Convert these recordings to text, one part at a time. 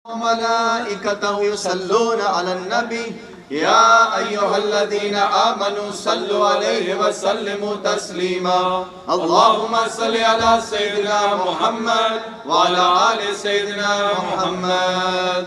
وملائكته يصلون على النبي يا أيها الذين آمنوا صلوا عليه وسلموا تسليما اللهم صل على سيدنا محمد وعلى آل سيدنا محمد.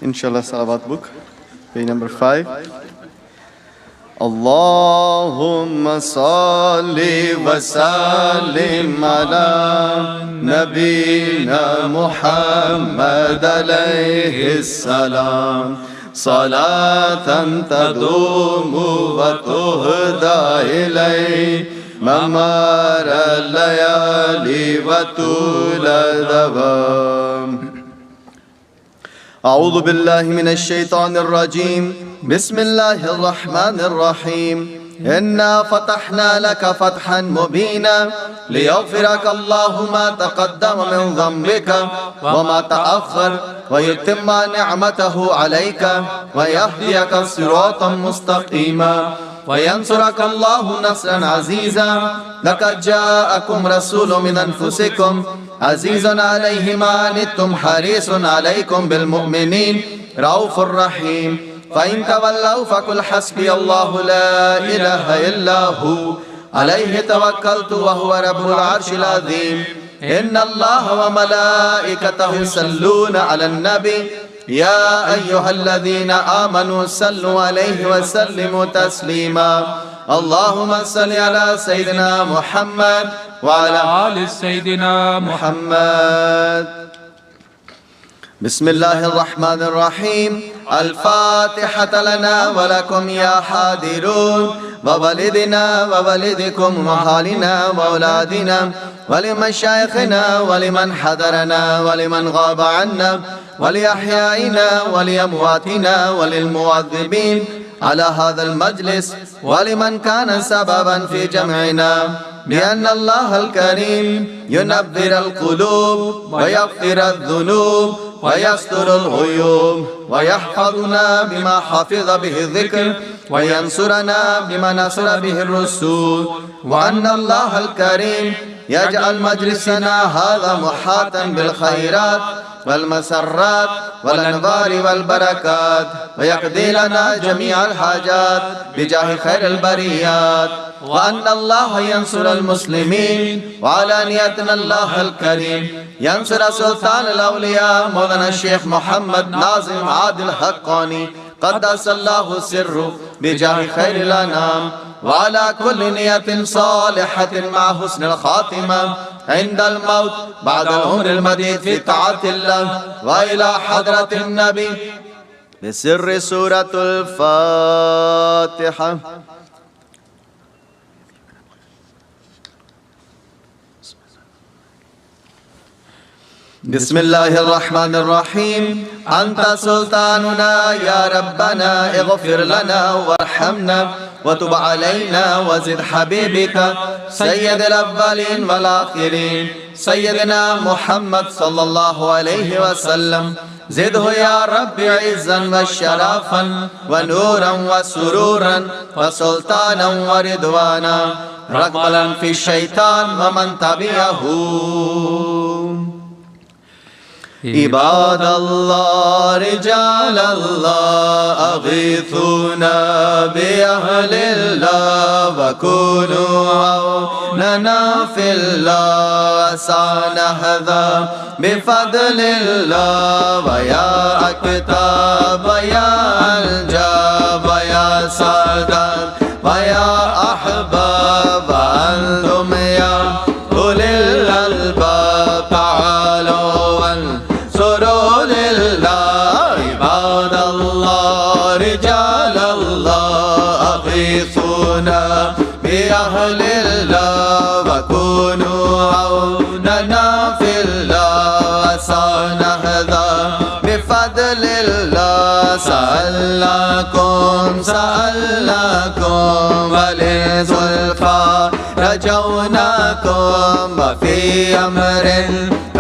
Inshallah Salavat book, page number 5. Allahumma salli wa sallim ala Nabina Muhammad alayhi salam. Salatan tadumu wa tuhda ilay mamara layali wa tula dawam. أعوذ بالله من الشيطان الرجيم بسم الله الرحمن الرحيم إنا فتحنا لك فتحا مبينا ليغفرك الله ما تقدم من ذنبك وما تأخر ويتم نعمته عليك ويهديك صراطا مستقيما وينصرك الله نصرا عزيزا لقد جاءكم رسول من أنفسكم عزيز عليه ما عنتم حريص عليكم بالمؤمنين رؤوف رحيم فإن تولوا فقل حسبي الله لا إله إلا هو عليه توكلت وهو رب العرش العظيم. إن الله وملائكته يصلون على النبي يا أيها الذين آمنوا صلوا عليه وسلموا تسليما اللهم صل على سيدنا محمد وعلى آل سيدنا محمد. بسم الله الرحمن الرحيم. الفاتحة لنا ولكم يا حاضرون ووالدنا ووالدكم وحالنا وأولادنا ولمشايخنا ولمن حضرنا ولمن غاب عنا ولأحيائنا ولأمواتنا وللمعذبين على هذا المجلس ولمن كان سببا في جمعنا بأن الله الكريم ينبر القلوب ويغفر الذنوب ويستر الغيوب ويحفظنا بما حفظ به الذكر وينصرنا بما نصر به الرسول وأن الله الكريم يجعل مجلسنا هذا محاطا بالخيرات والمسرات والأنوار والبركات ويقضي لنا جميع الحاجات بجاه خير البريات وأن الله ينصر المسلمين وعلى نيتنا الله الكريم ينصر سلطان الأولياء مولانا الشيخ محمد ناظم عادل حقاني قدس الله سره بجاه خير الأنام وعلى كل نية صالحة مع حسن الخاتمة عند الموت بعد العمر المديد في طاعة الله وإلى حضرة النبي بسر سورة الفاتحة. بسم الله الرحمن الرحيم. أنت سلطاننا يا ربنا اغفر لنا وارحمنا وتب علينا وزد حبيبك سيد الأولين والآخرين سيدنا محمد صلى الله عليه وسلم زده يا رب عزا وشرافا ونورا وسرورا وسلطانا ورضوانا رغبا في الشيطان ومن تبعه. عباد الله رجال الله أغيثونا بأهل الله وكونوا عوننا في الله سنهضى بفضل الله ويا أكتاب ويا أنجاب ويا سادات ويا أحباب وأنتم يا أولي الألباب تعالوا وانصروا لله. عباد الله رجال الله أغيثونا بأهل الله وكونوا عوننا في الله سنهضى بفضل الله. سألناكم ولزلفى رجوناكم وفي أمر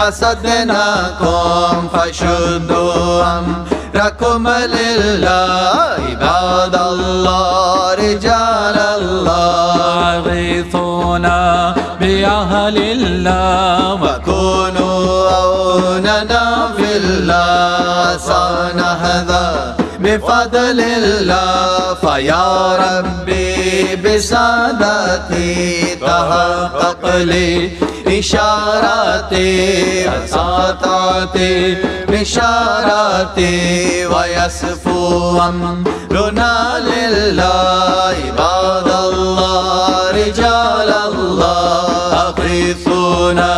قصدناكم فشدوا أمركم لله. عباد الله رجال الله أغيثونا بأهل الله وكونوا عوننا في الله سنهضى بفضل الله. فيا ربي بسادتي تحقق لي إشاراتي وساطعتي بشاراتي ويصفو أمرنا لله. عباد الله رجال الله أغيثونا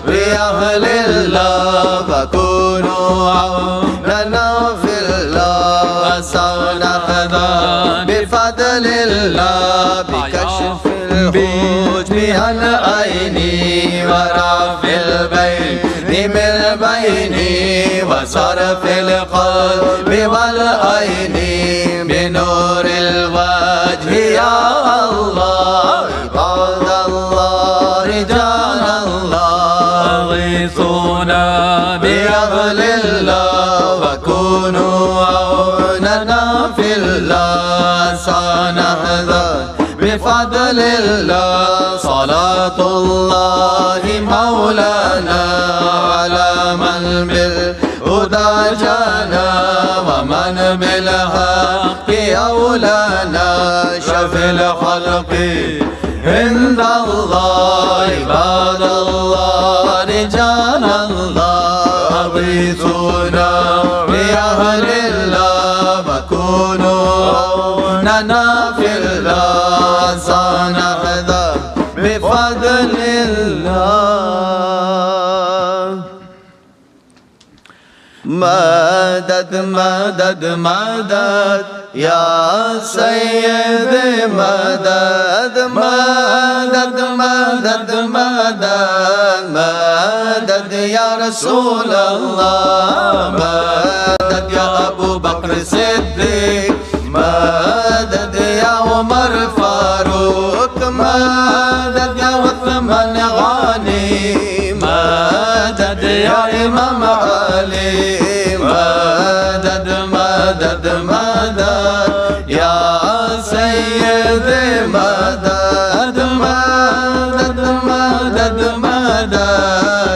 بأهل الله وكونوا عوننا في الله سنهضى بفضل الله. بكشف الحجب عن عيني ورفع البين من بيني وصرف القلب والعين بنور الوجه يا الله. عباد الله رجال الله أغيثونا بأهل الله وكونوا عوننا في الله سنهضى بفضل الله. صلاة الله مولانا على من بالهدى جانا ومن بالحق أولانا شفي الخلق عند الله. عباد الله رجال الله أغيثونا بأهل الله وكونوا عوننا في الله سنهضى بفضل الله. مدد مدد مدد يا سيدي مدد مدد مدد مدد مدد يا رسول الله. مدد يا أبو بكر الصديق مدد يا عمر فاروق مدد يا عثمان غني مدد يا إمام علي مدد مدد مدد يا سيدي مدد مدد مدد مدد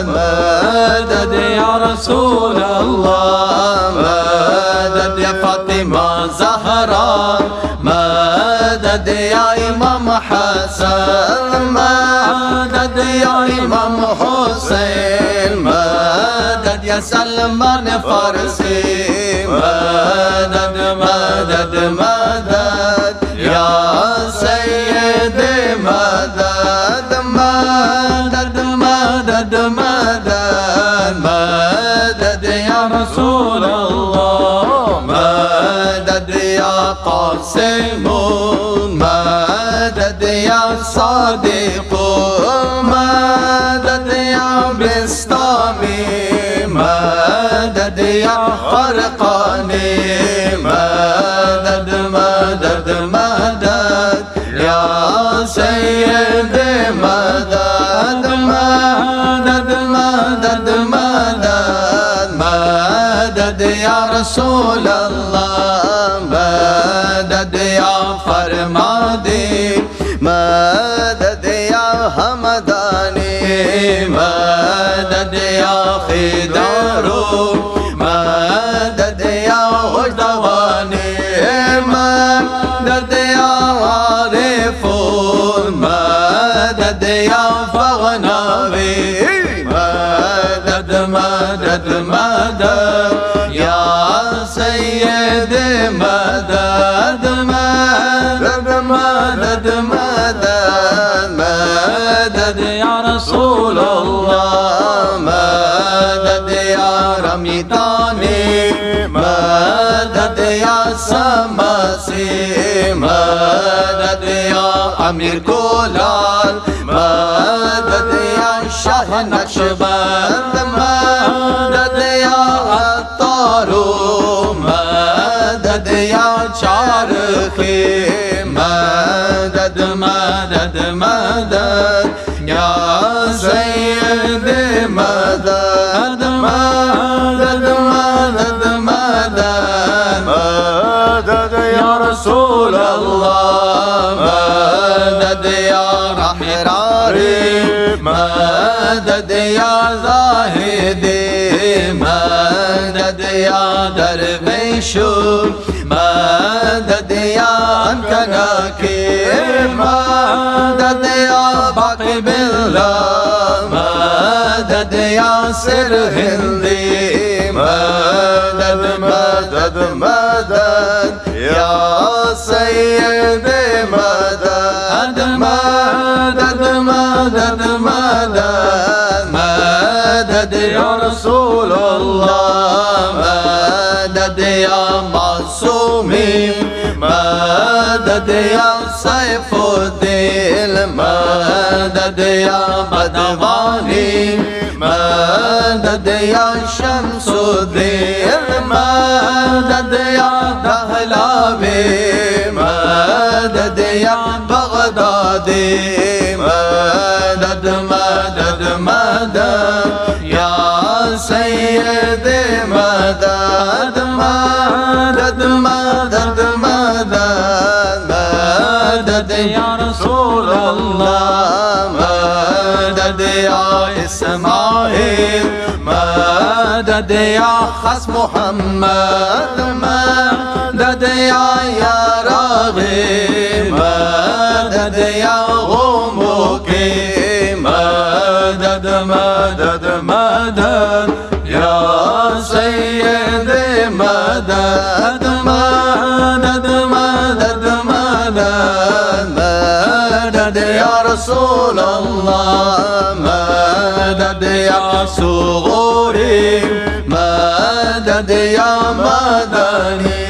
مدد يا رسول الله. مدد يا فاطمة زهراء مدد يا إمام حسن مدد يا إمام حسين مدد يا سلمان فارسي مدد مدد مدد يا سيدي مدد مدد مدد مدد مدد يا رسول الله. مدد يا قاسم مدد يا صادق مدد يا بسطامي مدد يا فرقاني مدد مدد مدد مدد مدد مدد مدد يا رسول الله مدد يا فرمادي مدد يا حمداني مدد يا خدارو مدد يا وجدواني مدد يا عارفون مدد يا فغناوي مدد مدد مدد يا سيد مدد مدد مدد مدد مدد يا رسول الله مدد يا رميتاني مدد يا سماسي مدد يا أمير كولال مدد يا شاه نقشبند مدد يا عطارو مدد يا چارخي مدد مدد مدد يا سيد مدد مدد مدد مدد مدد يا رسول الله مدد يا رحراري مدد يا زاهدي مدد يا درويشو مدد يا أنكناكي مدد يا باقي بالله مدد يا سر هندي مدد مدد مدد يا سيدي مدد مدد مدد مدد مدد يا رسول الله مدد يا معصومي مدد يا سيف الدين مدد يا بدواني مدد يا شمس الدين مدد يا دهلوي مدد يا بغدادي مدد مدد مدد يا سيدي مدد مدد مدد مدد مدد يا رسول الله مدد يا إسماعيل مدد يا خص محمد مدد يا راغب مدد يا غموكي مدد مدد مدد يا سيدي مدد مدد مدد مدد مدد يا رسول الله مدد يا صغوري مدد يا مدني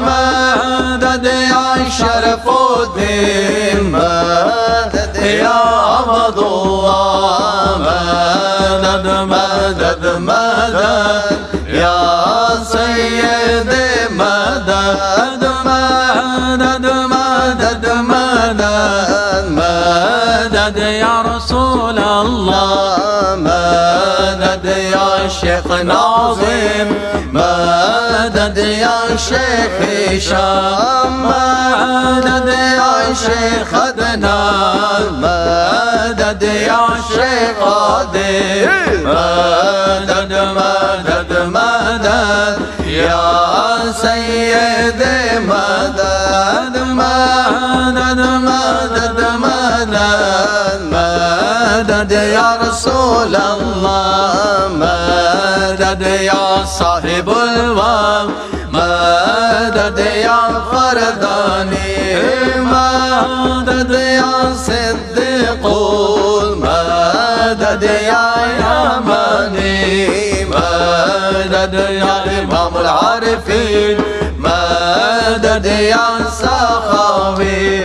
مدد يا شرف الدين مدد يا عبد الله مدد مدد مدد يا سيدي مدد مدد مدد مدد مدد يا رسول الله مدد يا شيخ ناظم مدد يا شيخ هشام مدد يا شيخ عدنان مدد يا شيخ عادل مدد مدد مدد يا سيدي مدد مدد مدد مدد مدد يا رسول الله مدد يا صاحب الوقت مدد يا فرداني مدد يا صديق مدد يا يماني مدد يا إمام العارفين مدد يا سخاوي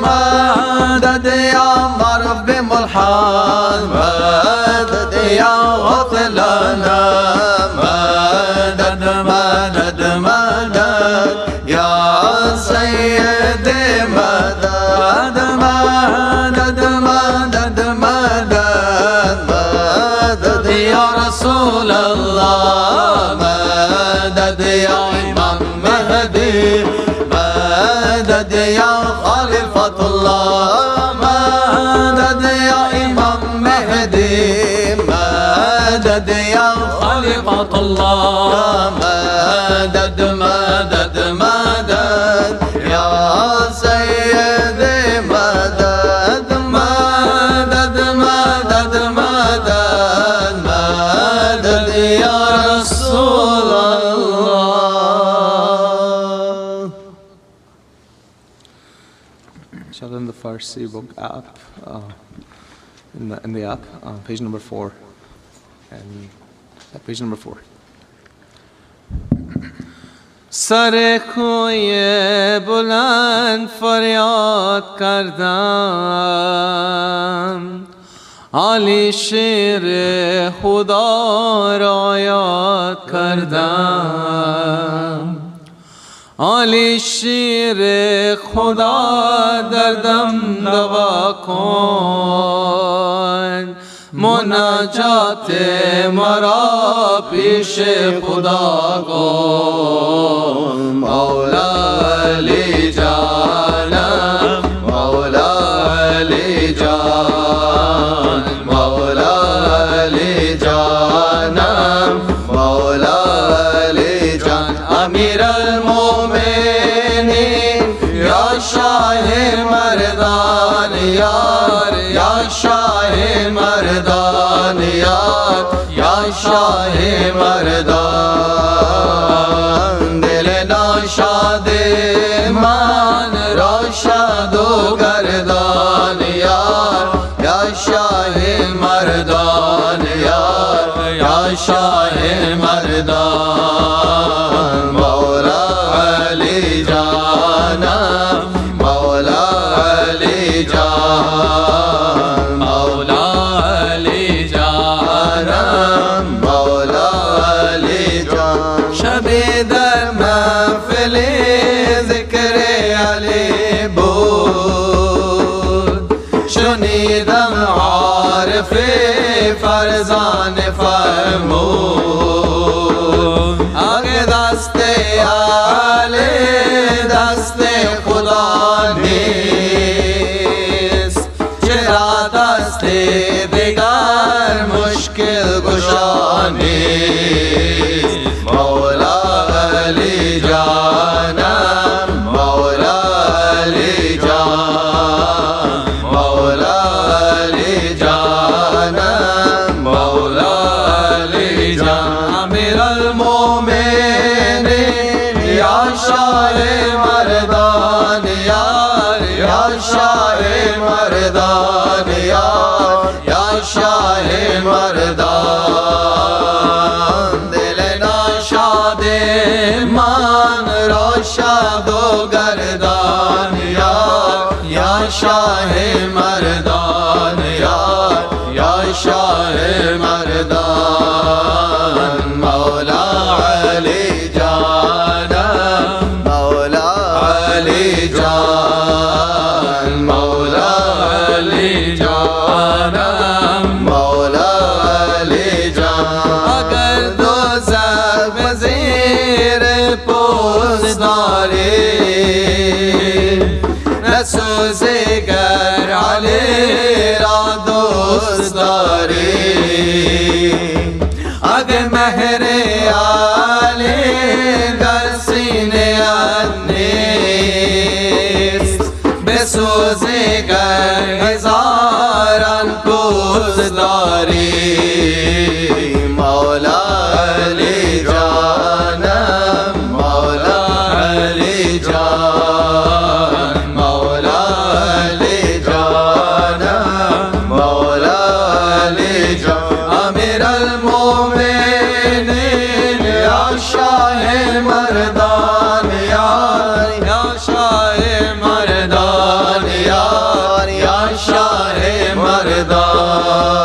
مدد يا معرف بملحان مدد يا غطلانا مدد مدد مدد يا سيدي مدد مدد مدد مدد رسول الله مدد يا إمام مهدي مدد يا خليفة الله مدد يا إمام مهدي مدد يا خليفة الله مدد مدد مدد يا سيدي مدد مدد مدد مدد مدد يا رسول الله. Inshallah, in the Farsi book app, in the app, page number 4, and page number 4. سر کوی بلند فریاد کردم علی شیر خدا را یاد کردم علی شیر خدا دردم دوا کن مناجات مرا پیش خدا کن مولا علی جانم مولا علی جان مولا علی جانم مولا علی جان امیر المؤمنین یا شاه مردان یار یا شاه مردان یار یا شاه مردان دل ناشاد من را شاد و گردان یار یا شاه مردان یار یا شاه مردان مولا علی جانم مولا علی جان مولا علی جانم مولا علی جان شبی در محفل ذکر علی بود شنیدم عارف فرزان فرمود آگه دست علی دست خدا نیست چرا دست دیگر مشکل گشا نیست مولا علی جانم مولا علی جان مولا علی جانم مولا علی جان امیر المؤمنین یا شاه مردان یار یا شاه مردان یار یا شاه مردان دل ناشاد من را شاد و گردان یار یا شاه مردان یار یا شاه مردان مولا علی جانم مولا علی جان مولا علی جانم مولا علی جان اگر دوزخ به زیر پوست داری نسوزی گر علی را دوست داری اگر مهر علی در سینه نیست بسوزی گر هزاران پوست داری مولا علی جانم مولا علی جان مولا علی جانم مولا علی جان امیر المؤمنین یا شاه مردان یار یا شاه مردان یار یا شاه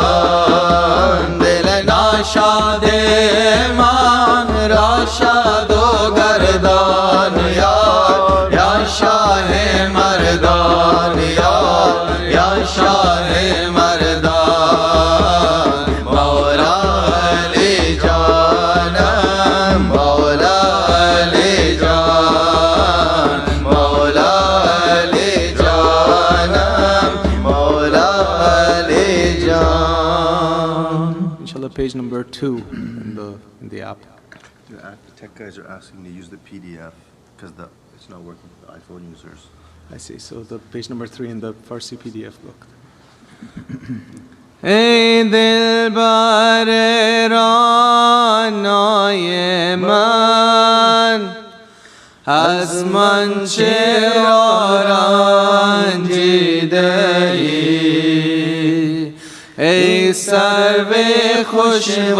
مردان دل ناشاد من را شاد و گردان یار یا شاه مردان یار یا شاه مردان مولا علی inshallah, page number 2 in the app. The tech guys are asking to use the PDF because it's not working for the iPhone users. I see. So the page number 3 in the Farsi PDF book. ای دلبر رعنای من از من چرا رنجیده ای ای سرو خوشبالای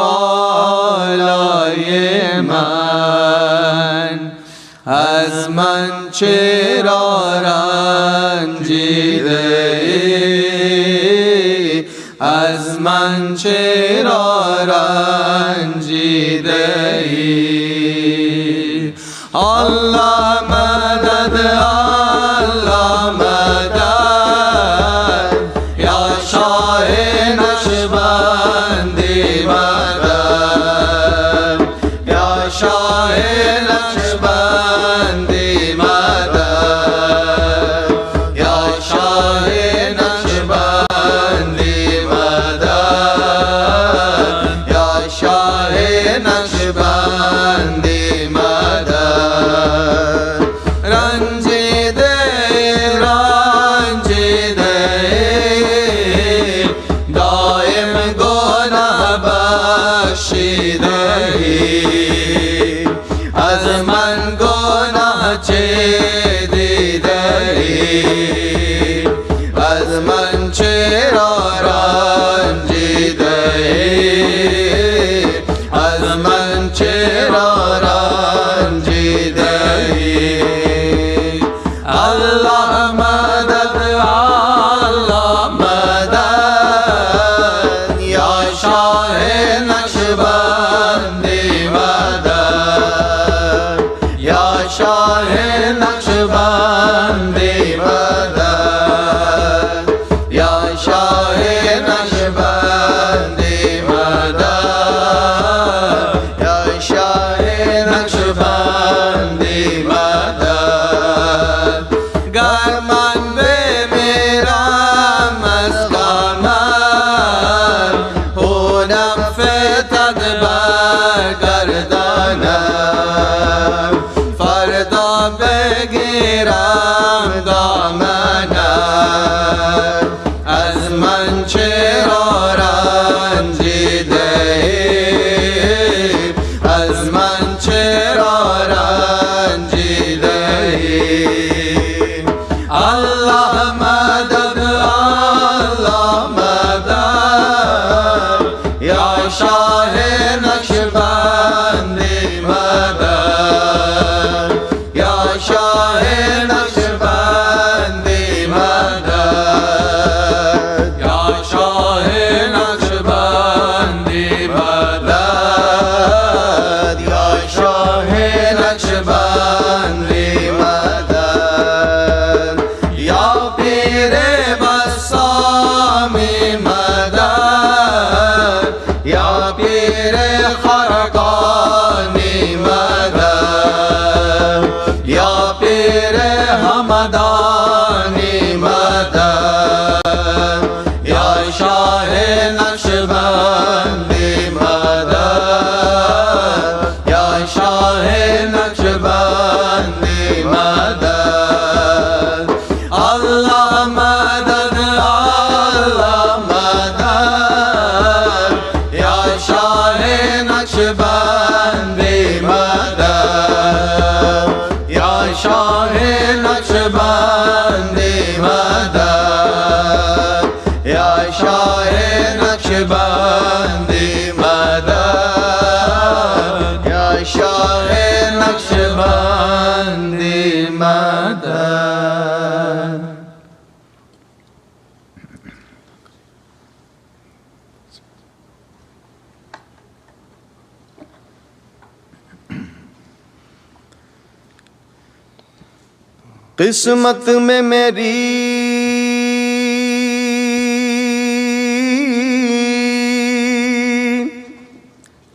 من از من چرا رنجیده ای از من چرا رنجیده ای الله مدد الله مدد یا شاه نقشبندی مدد یا شاه نقشبندی مدد یا شاه نقشبندی مدد یا شاه نقشبندی مدد رنجیده رنجیده دائم گناه بخشیده از من گناه چه دیده از من چرا رنجیده از من چرا رنجیده الله مدد الله مدد یا شاه نقشبندی مدد یا شاه نقشبندی مدد یا شاه نقشبندی مدد یا شاه نقشبندی مدد گر من بمیرم از قمر خونم فتد برگردانم فردا بگیرم دامنم از من چرا رنجیده از من چرا رنجیده الله مدد الله مدد یا شاه نقشبندی مدد یا شاه نقشبندی مدد یا شاه نقشبندی مدد یا شاه نقشبندی مدد یا پیر بسامی مدد یا پیر خرقانی مدد یا پیر همدانی مدد یا شاه نقشبندی مدد یا شاه نقشبندی مدد الله مدد الله مدد یا شاه نقشبندی مدد یا شاه نقشبندی مدد یا شاه نقشبندی مدد یا شاه نقشبندی مدد किस्मत में मेरी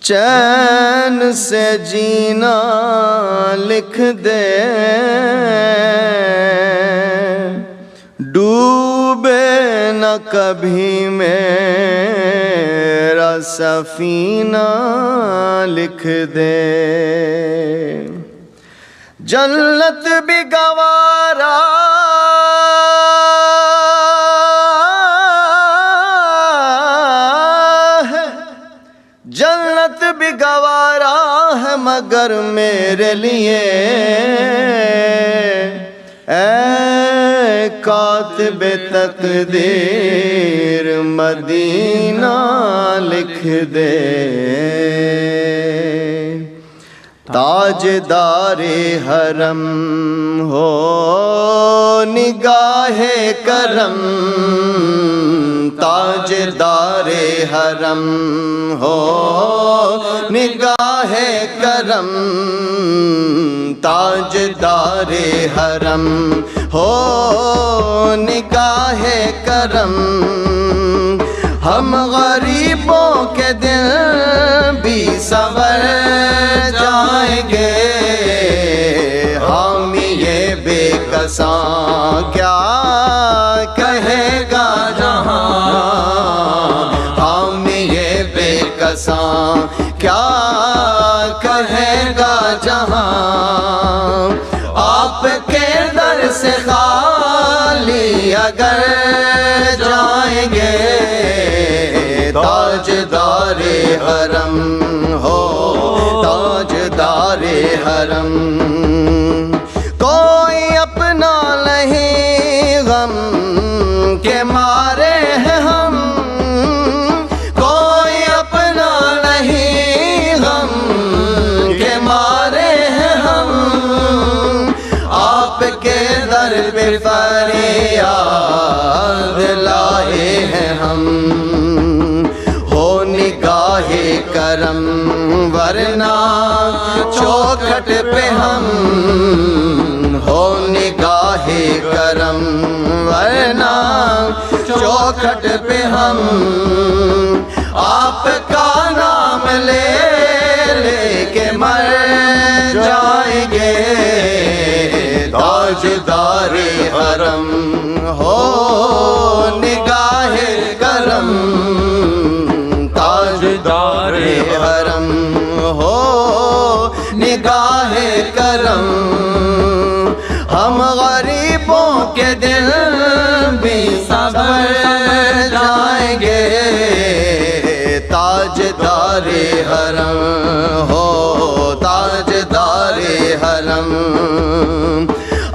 चैन से जीना लिख दे, डूबे न कभी मेरा सफीना लिख दे। जन्नत भी गवारा है, जन्नत भी गवारा है मगर मेरे लिए ऐ कातिबे तकदीर मदीना लिख दे। ताजदारे हरम हो निगाहे करम, ताजदारे हरम हो निगाहे करम, ताजदारे हरम हो निगाहे करम। हम गरीबों के दिल भी संवर जाएंगे, हम ये बेकसां क्या कहेगा जहां, हम ये बेकसां क्या कहेगा जहां। आपके दर से खाली अगर जाएंगे, ताजदारे हरम हो ताजदारे हरम। कोई अपना नहीं गम के मारे हैं हम, कोई अपना नहीं गम के मारे हैं हम। आपके दर पे फरियाद लाए हैं हम, हो निगाहे करम वरना चौखट पे हम, हो निगाहे करम वरना चौखट पे हम। आपका नाम ले लेके मर जाएंगे, ताजदारे हरम हो निगाहे करम, ताजदारे हरम हो निगाहे करम। हम गरीबों के दिल भी संवर जाएंगे, ताजदारे हरम हो ताजदारे हरम।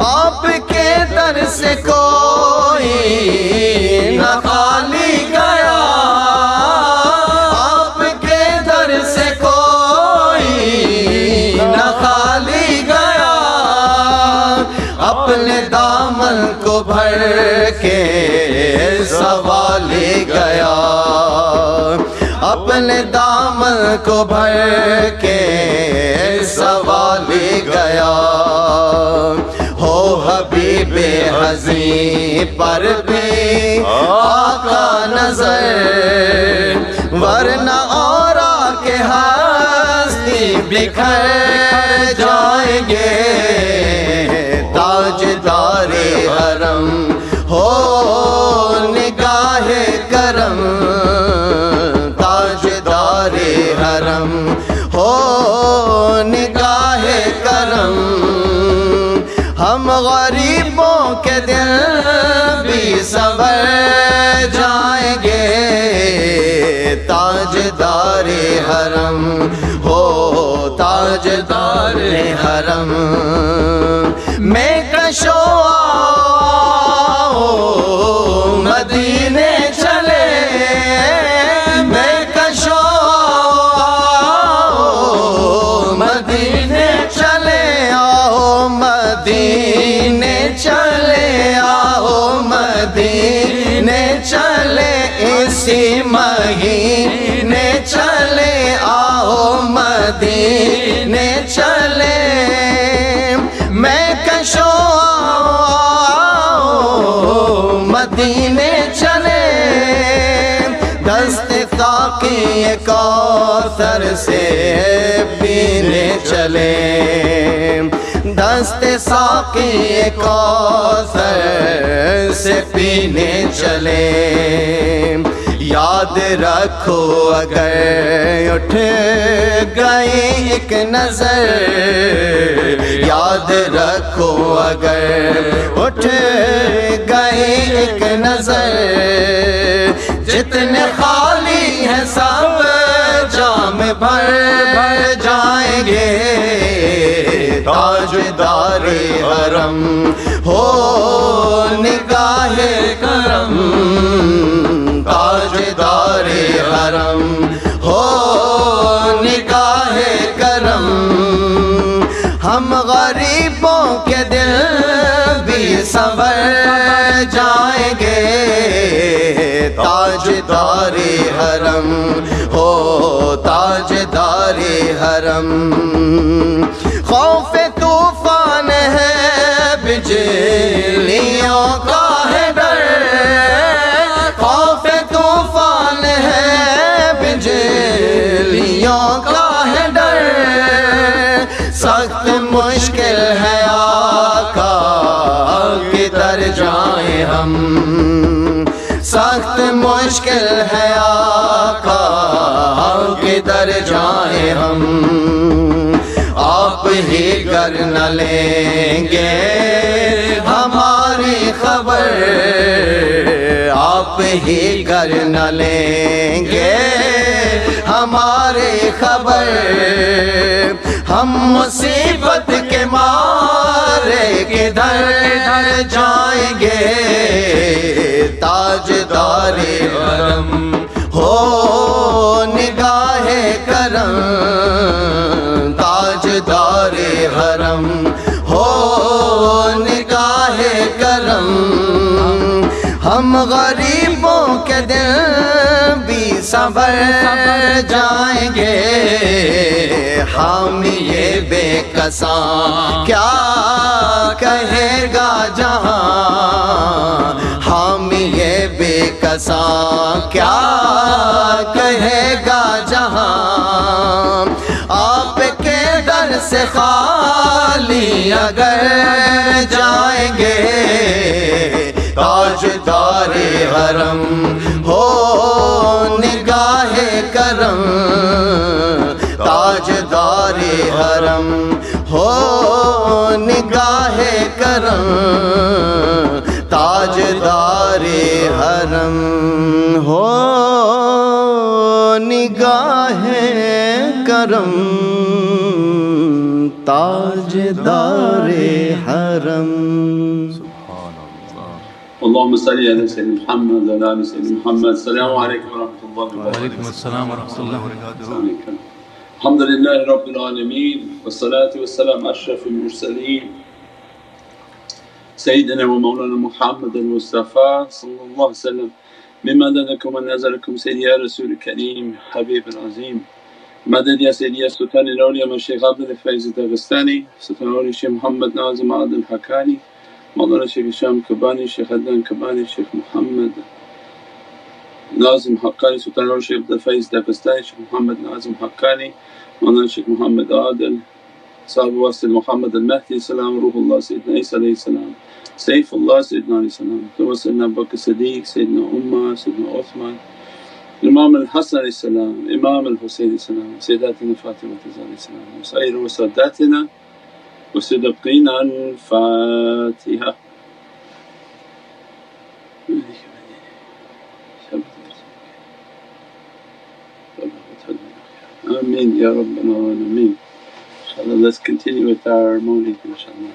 आपके दर से कोई न खाली गया, आपके दर से कोई न खाली गया। अपने दामन को भर के सवाले गया, अपने दामन को भर के सवाले गया। हो हबीबे हज़ी पर भी आका नजर, वरना और के हस्ती बिखर जाएंगे। ताजदारे हरम हो निगाहे करम, ताजदारे हरम हो निगाहे करम। हम गरीबों के दिल भी संवर जाएंगे, ताजदारे हरम हो ताजदारे हरम। मैं कशो आओ मदीने चले, मैं कशो आओ मदीने चले, आओ मदीने चले, आओ मदीने चले। इसी महीने चले, आओ मदीने चले। मैं कशो आओ मदीने चले, दस्ते ताकि कौसर से पीने चले, दस्ते साक़ी कौसर से पीने चले। याद रखो अगर उठ गई एक नजर, याद रखो अगर उठ गई एक नजर, जितने खाली हैं सब जाम भर भर जाएंगे। ताजदारे हरम हो निगाहे करम, ताजदारे हरम हो निगाहे करम। हम गरीबों के दिल भी संवर जाएंगे। ताजदारे हरम हो ताजदारे हरम। खौफ तूफान है बिजलियों का है डर, खौफ तूफान है बिजलियों का है डर। सख्त मुश्किल है आका किधर जाएं हम, सख्त मुश्किल है आका किधर जाएं हम। आप ही कर न लेंगे हमारी खबर, आप ही कर न लेंगे हमारी खबर। हम मुसीबत के मारे किधर जाएंगे। ताजदारे हरम हो निगाहे करम, ताजदारे हरम हो निगाहे करम। हम गरीबों के दिल भी संभल जाएंगे। हम ये बेकसां क्या कहेगा जहां, हम ये बेकसां क्या कहेगा जहां। आपके दर से खाली अगर जाएंगे। ताजदारे हरम हो निगाहे करम, ताजदारे हरम हो निगाहे करम। ताजदारे हरम हो निगाहे करम, ताजदारे हरम। اللهم صل على سيدنا محمد وعلى آل سيدنا محمد. السلام عليكم ورحمة الله وبركاته. وعليكم السلام ورحمة الله وبركاته. الحمد لله رب العالمين والصلاة والسلام أشرف المرسلين سيدنا ومولانا محمد المصطفى صلى الله عليه وسلم. بمددكم ونظركم سيدي يا رسول الكريم حبيب العظيم. مدد يا سيدي يا سلطان الأولياء من الشيخ عبد الفايز الدغستاني، سلطان الأولياء الشيخ محمد ناظم عادل الحكاني، مولانا الشيخ هشام كباني، الشيخ عدنان كباني، الشيخ محمد ناظم حقاني، سلطان الأولياء الشيخ عبد الفايز الدغستاني، الشيخ محمد ناظم حقاني، مولانا الشيخ محمد عادل صاحب واسطة محمد المهدي سلام روح الله، سيدنا عيسى عليه السلام، سيف الله سيدنا عليه السلام، ثم سيدنا أبو بكر الصديق، سيدنا أمة، سيدنا عثمان، الإمام الحسن عليه السلام، إمام الحسين عليه السلام، سيداتنا فاطمة عليه السلام، وسائر وساداتنا وصدقين. الفاتحة. Amin Ya Rabbal Alameen. Inshallah, let's continue with our Mawlid inshallah.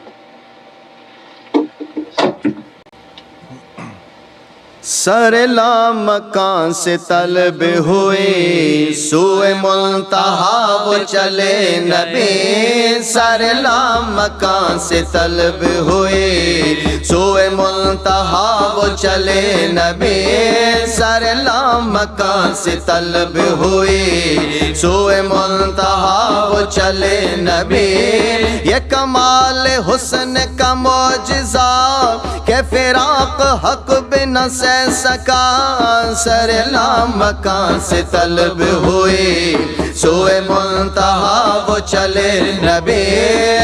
सरला मकान से तलब हुए सूए मुल्तहा वो चले नबी। सरला मकान से तलब हुए सूए मुल्तहा वो चले नबी। सरला मकान से तलब हुए सूए मुल्तहा वो चले नबी। ये कमाल हुस्न का मौजिज़ा के फिराक हक बिना सह सका। सरला मकान से तलब हुए सोए मुल्तहा वो चले नबी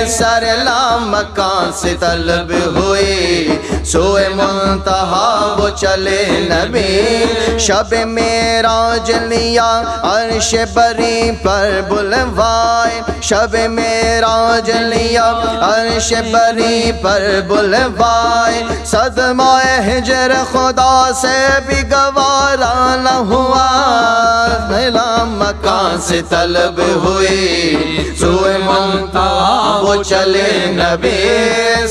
सरला मकान से तलब हुई सोए मुंतहा वो चले नबी शब मेराज लिया अर्श बरी पर बुलवाए शब मेराज लिया अर्श बरी पर बुलवाए सदमाए हिजर खुदा से भी गवारा न हुआ सरला मकान से तलब हुई सोए मुंतहा वो चले नबी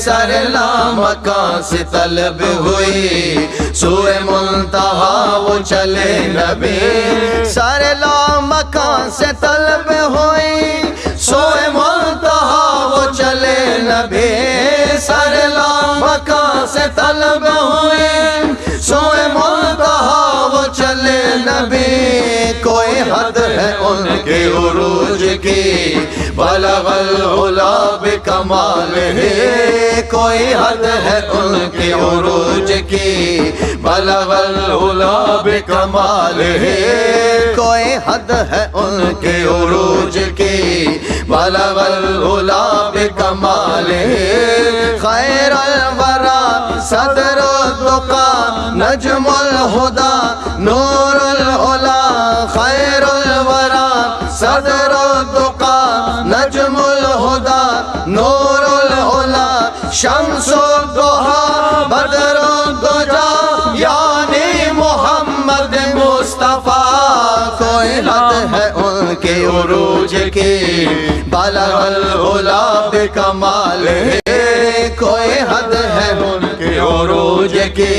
सरला मकान से तलब हुई सोए मुंतहा वो चले नबी सरला मकान से तलब हुई सोए मुंतहा वो चले नबी सरला मकान से तलब हुई सोए मुंतहा वो चले नबी कोई हद है उनके उरूज की बलगल उला बिकमाल है कोई हद है उनके उरूज की बलगल उला बिकमाल है कोई हद है उनके उरूज की बलगल उला बिकमाल है खैरुल वरा सदरुल दुका नजमुल हुदा नूरुल उला खैरुल वरा सदरुल दुका नजमुल हुदा नूरुल उला शम्सुल दुहा बदरुल दुजा यानी मुहम्मद मुस्तफा कोई हद है उनके उरूज की बलगल उला बिकमाल है कोई हद है उनके उरूज की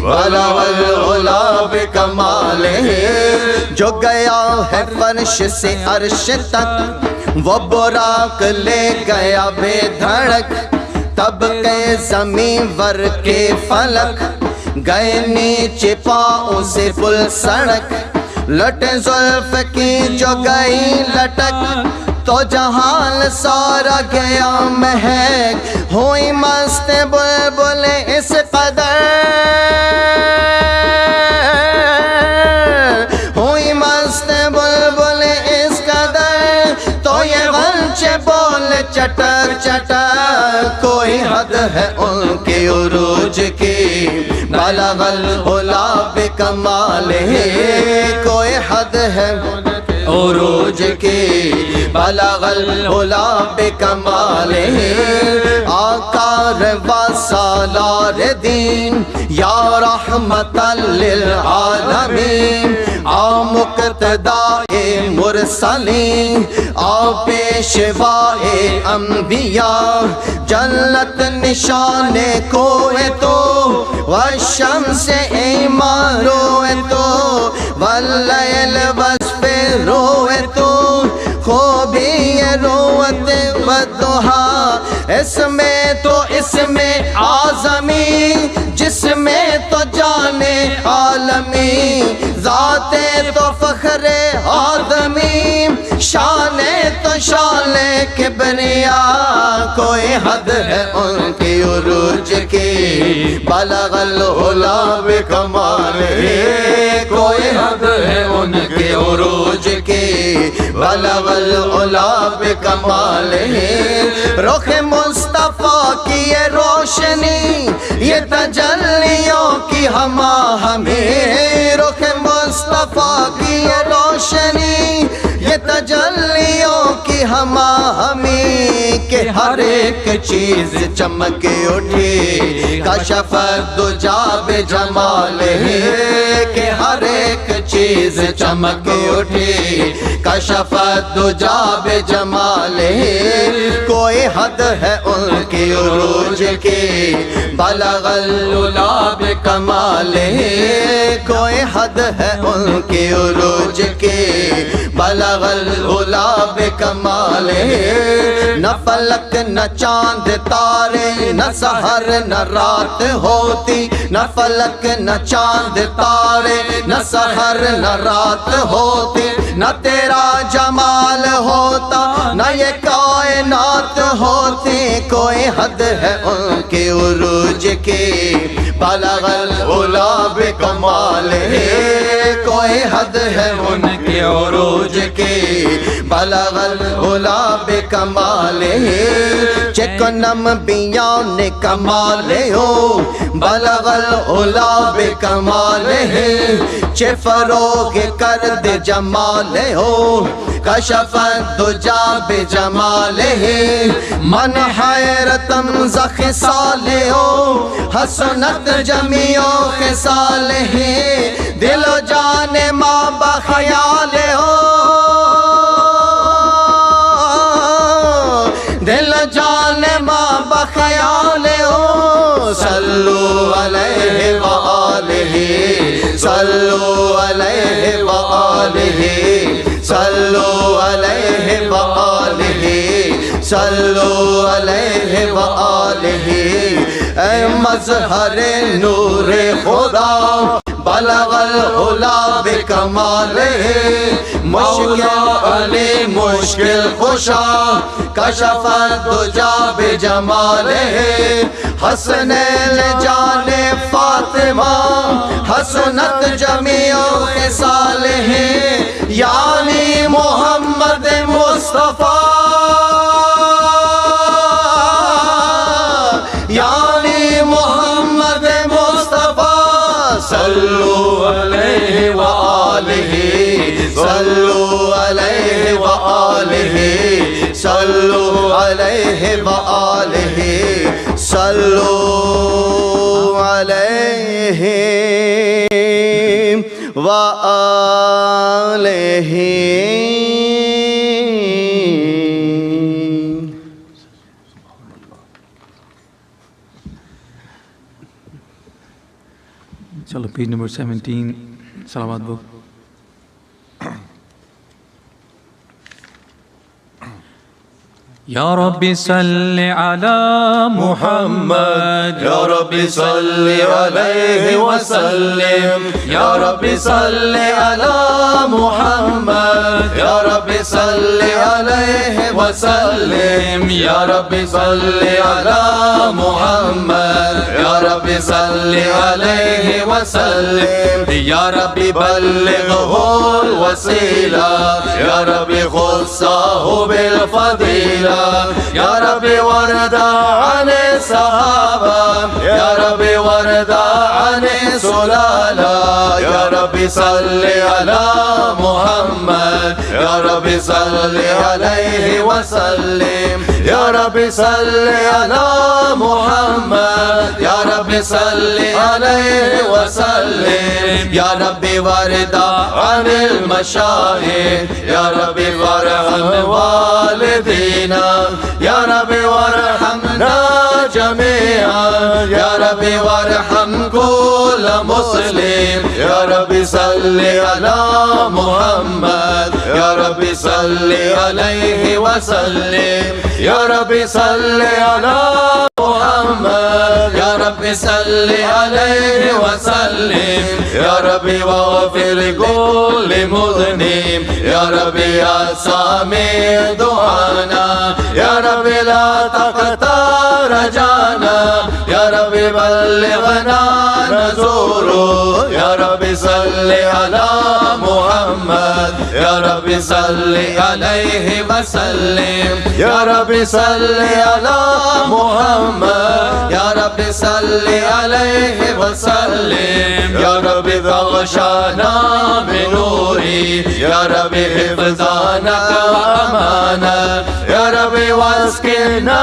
बलगल उला बिकमाल है जो गया है फर्श से अर्श तक वो बुराक ले गया बेधड़क तब के जमीन वर के फलक गए नीचे पाँव से पुल सड़क लटे जुल्फ की जो गई लटक तो जहान सारा गया महक हुई मस्त बुलबुले इस कदर हुई मस्त बुलबुले इस कदर तो ये गंचे बोले चटक चटक कोई हद है उनके उरूज की बलगल उला बिकमाल है कोई हद है उरूज की बलगल उला बिकमाल है आकार व सालार दीन या रहमतल लिल आलमीन आ मुक्तदाए मुरसलीन आ पेशवाए अंबिया जन्नत निशाने कोए तो वशम्से ईमान रोए तो वल्लैल वस्फे रोए तो खूबी ये रोते वदुहा इसमें तो इसमें आज़मी जिसमें तो जाने आलमी ज़ाते तो फ़ख्रे आदमी शाने तो शाने किबरिया कोई हद है उनकी उरूज की बलगल उला बिकमाल है कोई हद है उनके उरूज की बलगल उला बिकमाल है रुख मुस्तफ़ा की ये रोशनी ये तजल्लियों की हमा हमें रुख मुस्तफ़ा की ये रोशनी ये तजल्लियों की हमा हमें के हर एक चीज चमक उठी कशफ दुजा बे जमाल है के हर एक चीज चमक उठी कशफ दुजा बे जमाल है कोई हद है उनकी उरूज की बलगल उला बिकमाल है कोई हद है उनकी उरूज की बलगल उला बिकमाल है न फलक न चांद तारे न सहर न रात होती न फलक न चांद तारे न सहर न रात होती न तेरा जमाल होता न ये कायनात होती कोई हद है उनके उरूज की बलगल उला बिकमालिही, कोई हद है उनके उरूज की, बलगल उला बिकमालिही, चिकनम बियान कमाले हो, बलगल उला बिकमालिही, चिफरोग कर्द जमाले हो, कशफत दुजा बिजमालिही, मन हैरतम ज़ख़िसाले हो, हसनत जमियो ख़िसालिही, दिलो जाने माँ बख़याले हो, दिल जाने माँ बख़याले हो, सल्लु अलैहि व आलिही, सल्लु अलैहि व आलिही, सल्लु अलैहि व आलिही, सल्लु अलैहि व आलिही, ऐ मज़हरे नूरे खुदा, बलगल उला बिकमालिही, मौला अली मुश्किल कुशा, कशफत दुजा बिजमालिही, हसनैन जाने फातिमा, हसनत जमीओ ख़िसालिही, यानी मुहम्मद मुस्तफ़ा, यानी मुहम्मद मुस्तफ़ा, सल्लु अलैहि व आलिही, सल्लु अलैहि व आलिही, सल्लु अलैहि व आलिही, सल्लु अलैहि व आलिही। चलो पेज नंबर 17 सलावत बुक। या रब्बी सल्लि अला मुहम्मद, या रब्बी सल्लि अलैहि वसल्लिम, या रब्बी सल्लि अला मुहम्मद, या रब्बी सल्लि अलैहि वसल्लिम, या रब्बी सल्लि अला मुहम्मद, या रब्बी सल्लि अलैहि वसल्लिम, या रब्बी बल्लिग़हुल वसीला, या रब्बी खुस्साहु बिल फदीला, या रब्बी वरदा अने सहाबा, या रब्बी वरदा अने सुलाला, या रब्बी सल्लि अला मुहम्मद, या रब्बी सल्लि अलैहि वसल्लिम, या रब्बी सल्लि अला मुहम्मद, या रब्बी सल्लि अलैहि वसल्लिम, या रब्बी वरदा अनिल मशाइख, या रब्बी वरहम वालिदीना, या रब्बी वरहमना जमीअन, या रब्बी वरहम कुल मुस्लिम, या रब्बी सल्लि अला मुहम्मद, या रब्बी सल्लि अलैहि वसल्लिम, या रब्बी सल्लि अला मुहम्मद, या रब्बी सल्लि अलैहि वसल्लिम, या रब्बी वग़फ़िर कुल्लि मुज़निब, या रब्बी या सामी दुआना, या रब्बी ला तक़ता रजाना, या रब्बी बल्लिग़ना नज़ूरो, या रब्बी सल्लि अला मुहम्मद, या रब्बी सल्लि अलैहि वसल्लिम, या रब्बी सल्लि अला मुहम्मद, या रब्बी सल्लि अलैहि वसल्लिम, या रब्बी बग़शाना बिनूरी, या रब्बी हिफ़्ज़ाना अमाना, या रब्बी वस्किना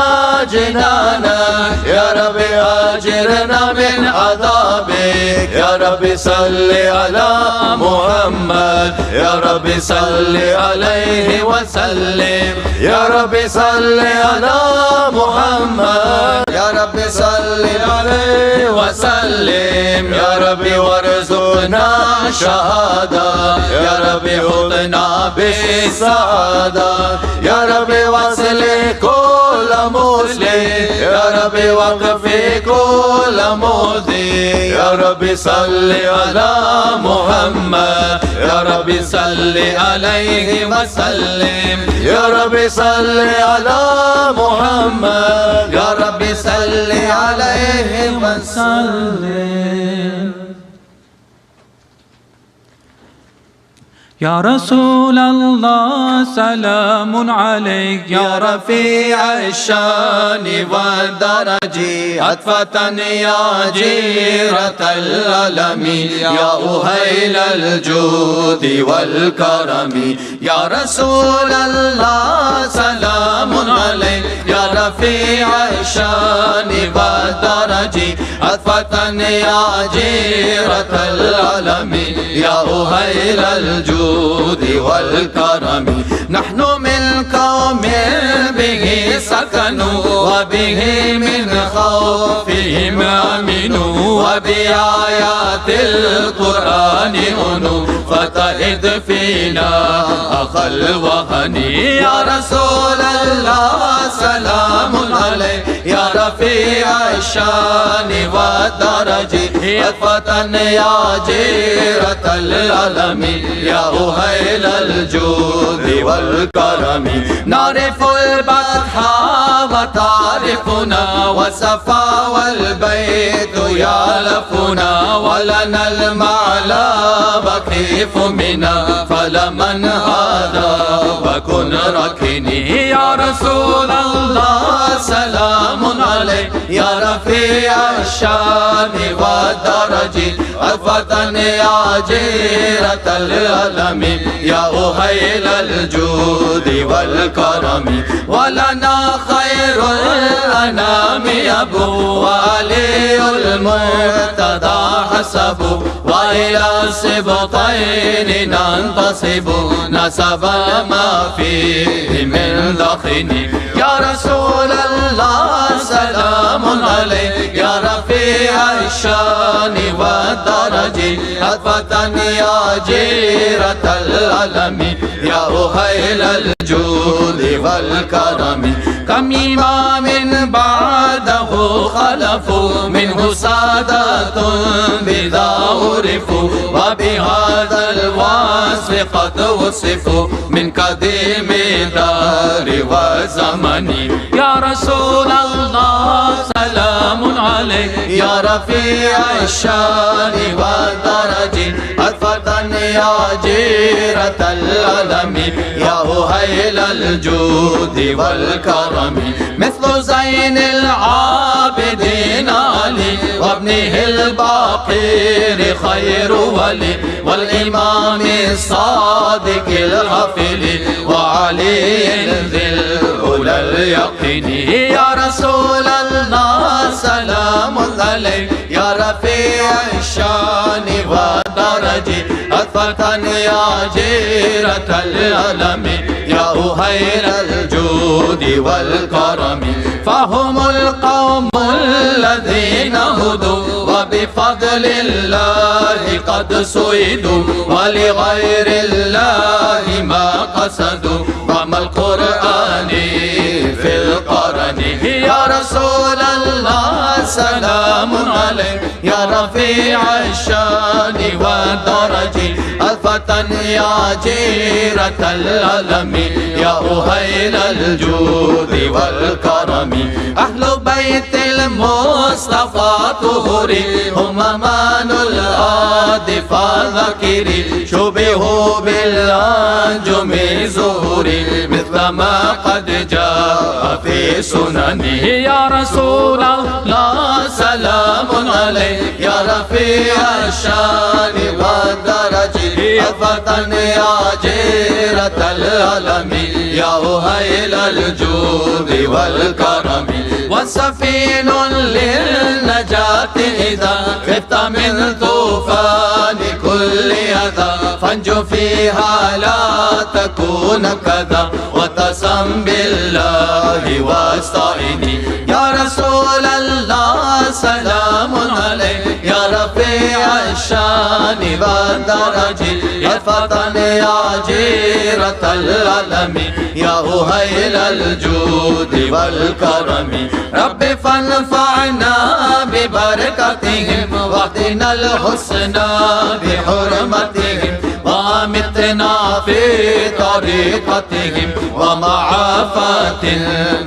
जिनाना, या रब्बी आजिरना मिन अज़ाबिक, या रब्बी सल्लि अला मुहम्मद, या रब्बी सल्लि अलैहि वसल्लिम, या रब्बी सल्लि अला मुहम्मद, या रब्बी सल्लि अलैहि वसल्लिम, या रब्बी वरज़ुक़ना शहादा, या रब्बी उतना बिस्सादा, या रब्बी वस्ल कुल मुस्लिम, या रब्बी वक़फ़ في كل مودي. يا رب صل على محمد، يا رب صل عليه وسلم. يا رب صل على محمد، يا رب صل عليه وسلم. يا رسول الله سلام عليك، يا رفيع الشان والدرج عطفة يا جيرة الألم، يا أهيل الجود والكرم. يا رسول الله سلام عليك، يا رفيع الشان والدرج عطفة يا جيرة الألم، يا أهيل الجود والكرم. نحن من قوم به سكنوا وبه من خوفهم آمنوا، وبآيات القرآن أنوا فتئد فينا أخا الوهن. يا رسول الله سلام عليك، يا رفيع الشان والدرج عطفة يا جيرة الألم، يا أهيل الجود والكرم. نعرف البطح وتعرفنا والصفا والبيت يالفنا، ولنا المعلى وكيف منا فلمن هذا وكن ركني. يا رسول الله سلام عليك، يا رفيع الشان والدرج عطفة يا جيرة الألم، يا أهيل الجود والكرم. ولنا خير الأنام يبو، وعلي المرتضى حسب، وإلى السبطين ننتصب نسب ما فيه من دخن. يا رسول الله سلام عليك، يا رفيع الشان والدرج عطفة يا جيرة الألم، يا أهيل الجود والكرم. كم إمام بعده خلفوا، منه سادة بذا عرفوا، وبهذا الوصف قد وصفوا من قديم دار وزمن. يا رسول الله سلام عليك، يا رفيع الشان والدرج عطفة يا جيرة الألم، يا أهيل الجود والكرم. مثل زين العابدين علي، وابنه الباقر خير ولي، والإمام الصادق الغفل، وعلي ذي الأولى اليقين. يا رسول الله سلام عليك، يا رفيع الشان والدرج عطفة يا جيرة الألم، يا أهيل الجود والكرم. فهم القوم الذين هدوا، وبفضل الله قد سيدوا، ولغير الله ما قصدوا، وما القرآن في القرن. يا رسول الله سلام عليك، يا رفيع الشان والدرج عطفة يا جيرة الألم، يا أهيل الجود والكرم. أهل بيت المصطفى طهري، هم مان الآد فذكري، شبهوا بالأنجم زهري، مثل ما قد جاء في سننه. يا رسول الله سلام عليك، يا رفيع الشان والدرج عطفة يا جيرة الألم، يا أهيل الجود والكرم. وسفين للنجاة إذا خفت من طوفان كل أذى، فانجو فيها لا تكون كذا، وتسم بالله واستعيني. يا رسول الله سلام عليك، يا رفيع الشان والدرج عطفة يا جيرة الألم، يا أهيل الجود والكرم رب فانفعنا ببركتهم واهدنا الحسنى بحرمتهم وامتنا في طريقتهم ومعافاة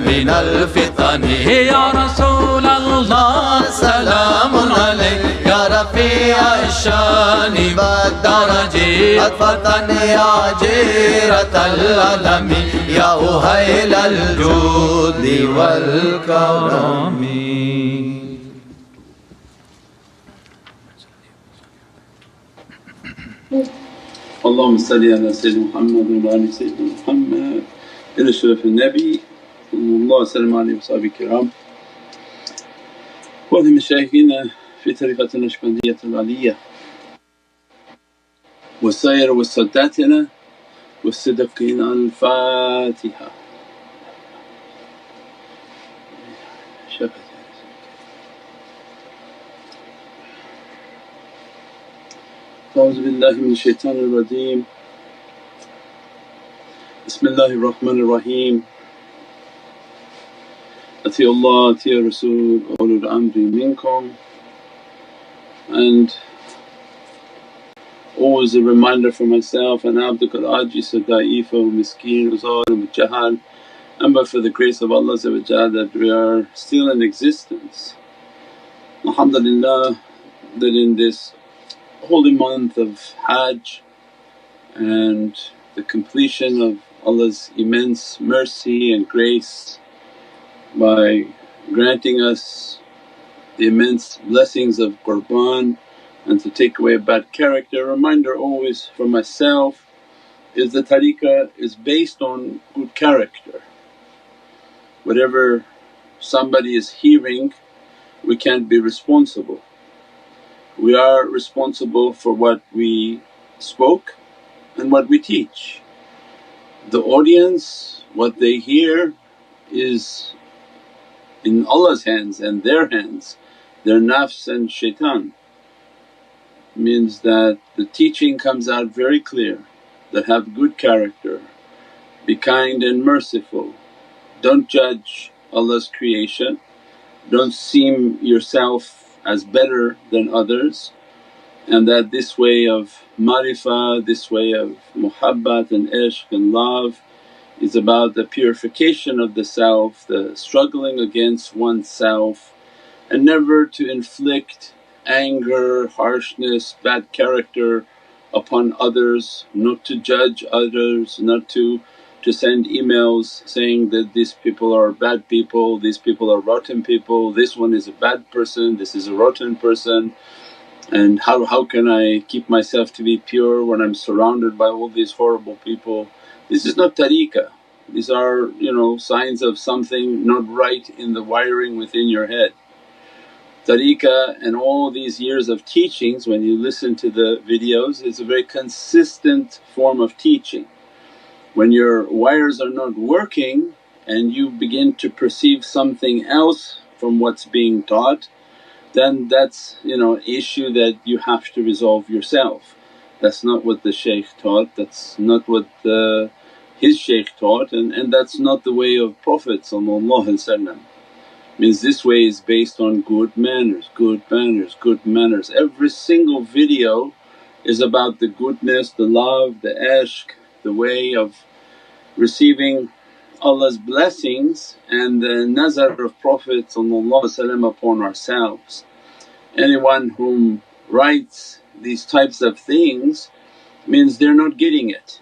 من الفتن. يا رسول الله سلام عليك يا رفيع الشان والدرجات فتن يا جيرة العلم يا أهيل الجود والكرم. اللهم صل على سيدنا محمد وعلى آل سيدنا محمد إلى شرف النبي صلى الله وسلم عليه وصحبه الكرام ولمشايخنا في طريقة النشبندية العلية والسائر والساداتنا والصديقين. الفاتحة. أعوذ بالله من الشيطان الرجيم. بسم الله الرحمن الرحيم. أطيعوا الله أطيعوا الرسول أولو الأمر منكم. And always a reminder for myself, and abdukal ajis da'if wa miskeen wa zalim jahal, and but for the grace of Allah that we are still in existence. Alhamdulillah that in this holy month of Hajj and the completion of Allah's immense mercy and grace by granting us the immense blessings of Qurban and to take away a bad character. A reminder always for myself is the tariqah is based on good character. Whatever somebody is hearing, we can't be responsible. We are responsible for what we spoke and what we teach. The audience, what they hear is in Allah's hands and their hands, their nafs and shaitan. Means that the teaching comes out very clear that have good character, be kind and merciful, don't judge Allah's creation, don't seem yourself as better than others, and that this way of marifah, this way of muhabbat and ishq and love is about the purification of the self, the struggling against oneself, and never to inflict anger, harshness, bad character upon others, not to judge others, not to send emails saying that these people are bad people, these people are rotten people, this one is a bad person, this is a rotten person, and how can I keep myself to be pure when I'm surrounded by all these horrible people. This is not tariqah, these are signs of something not right in the wiring within your head. Tariqah and all these years of teachings, when you listen to the videos, is a very consistent form of teaching. When your wires are not working and you begin to perceive something else from what's being taught, then that's issue that you have to resolve yourself. That's not what the shaykh taught, that's not what his shaykh taught, and that's not the way of Prophet. Means this way is based on good manners, good manners, good manners. Every single video is about the goodness, the love, the ishq, the way of receiving Allah's blessings and the nazar of Prophet upon ourselves. Anyone whom writes these types of things means they're not getting it.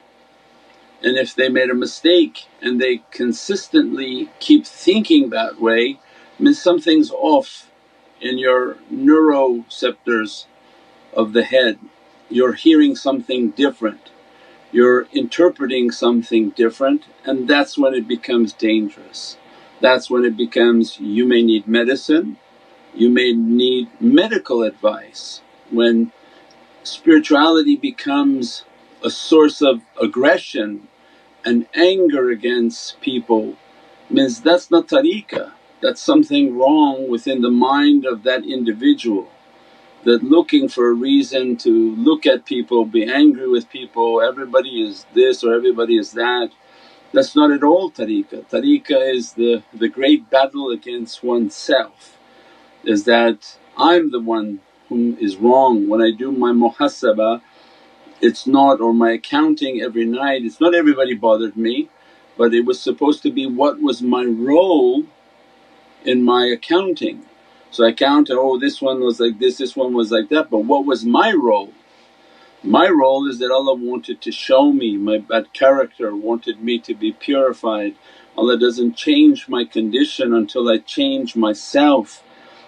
And if they made a mistake and they consistently keep thinking that way, means something's off in your neuroceptors of the head. You're hearing something different, you're interpreting something different, and that's when it becomes dangerous. That's when it becomes you may need medicine, you may need medical advice. When spirituality becomes a source of aggression and anger against people, means that's not tariqah, that's something wrong within the mind of that individual. That looking for a reason to look at people, be angry with people, everybody is this or everybody is that, That's not at all tariqah. Tariqah is the great battle against oneself, is that I'm the one whom is wrong. When I do my muhasabah, it's not, or my accounting every night, it's not everybody bothered me, but it was supposed to be what was my role in my accounting. So I counted, oh this one was like this one was like that, but what was my role? My role is that Allah wanted to show me my bad character, wanted me to be purified. Allah doesn't change my condition until I change myself,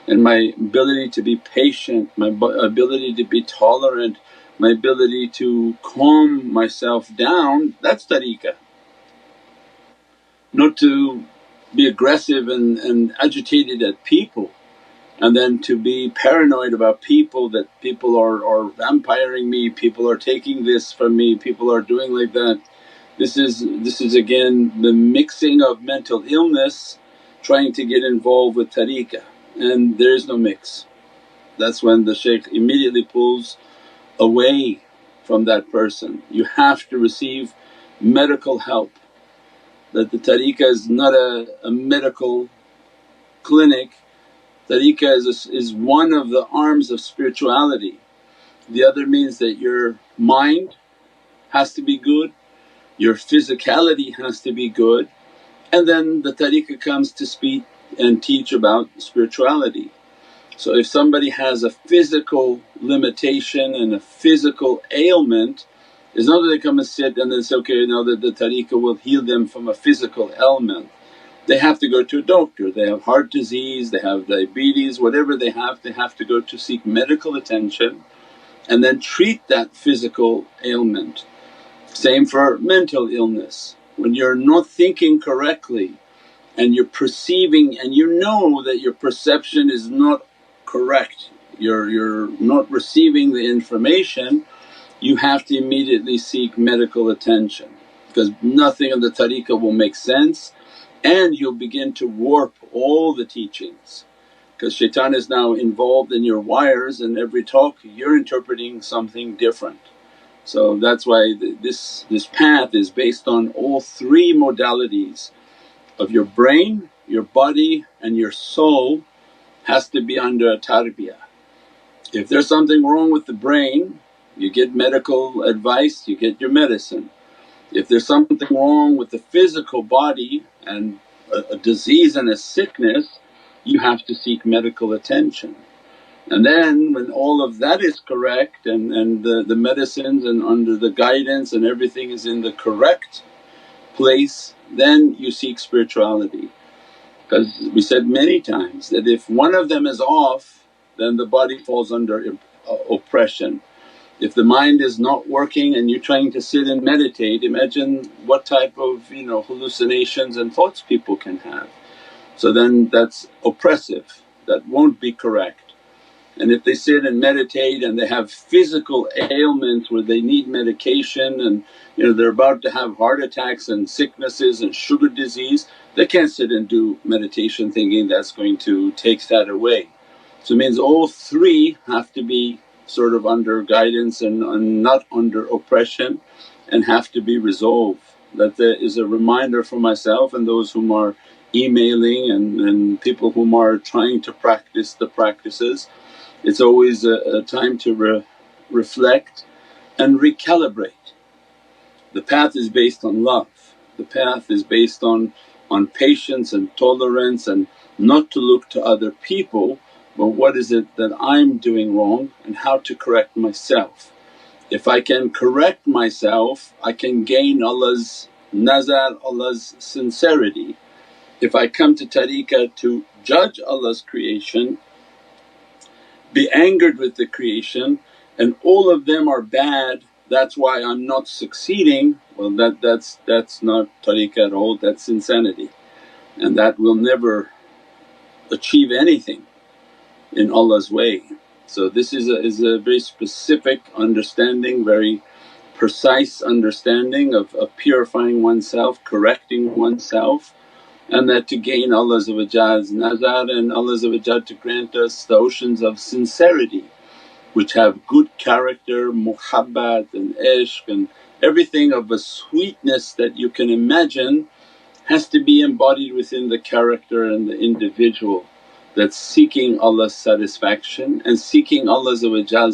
and my ability to be patient, my ability to be tolerant, my ability to calm myself down, that's tariqah. Not to be aggressive and agitated at people, and then to be paranoid about people, that people are vampiring me, people are taking this from me, people are doing like that. This is again the mixing of mental illness trying to get involved with tariqah, and there is no mix. That's when the shaykh immediately pulls away from that person. You have to receive medical help, that the tariqah is not a medical clinic. Tariqah is one of the arms of spirituality. The other means that your mind has to be good, your physicality has to be good, and then the tariqah comes to speak and teach about spirituality. So if somebody has a physical limitation and a physical ailment, it's not that they come and sit and then say, okay now that the tariqah will heal them from a physical ailment. They have to go to a doctor, they have heart disease, they have diabetes, whatever they have to go to seek medical attention and then treat that physical ailment. Same for mental illness, when you're not thinking correctly and you're perceiving and you know that your perception is not correct, you're not receiving the information, you have to immediately seek medical attention, because nothing of the tariqah will make sense and you'll begin to warp all the teachings, because shaitan is now involved in your wires, and every talk you're interpreting something different. So that's why this path is based on all three modalities of your brain, your body and your soul has to be under a tarbiyah. If there's something wrong with the brain, you get medical advice, you get your medicine. If there's something wrong with the physical body and a disease and a sickness, you have to seek medical attention. And then when all of that is correct and the medicines and under the guidance and everything is in the correct place, then you seek spirituality. Because we said many times that if one of them is off, then the body falls under oppression. If the mind is not working and you're trying to sit and meditate, imagine what type of hallucinations and thoughts people can have. So then that's oppressive, that won't be correct. And if they sit and meditate and they have physical ailments where they need medication and they're about to have heart attacks and sicknesses and sugar disease, they can't sit and do meditation thinking that's going to take that away. So it means all three have to be sort of under guidance and not under oppression, and have to be resolved. That there is a reminder for myself and those whom are emailing and people whom are trying to practice the practices. It's always a time to reflect and recalibrate. The path is based on love, the path is based on patience and tolerance, and not to look to other people, but what is it that I'm doing wrong and how to correct myself. If I can correct myself, I can gain Allah's nazar, Allah's sincerity. If I come to tariqah to judge Allah's creation, be angered with the creation and all of them are bad, that's why I'm not succeeding, well that's not tariqah at all, that's insanity, and that will never achieve anything in Allah's way. So this is a very specific understanding, very precise understanding of purifying oneself, correcting oneself, and that to gain Allah's nazar and Allah's to grant us the oceans of sincerity which have good character, muhabbat and ishq and Everything of a sweetness that you can imagine has to be embodied within the character and the individual that's seeking Allah's satisfaction and seeking Allah's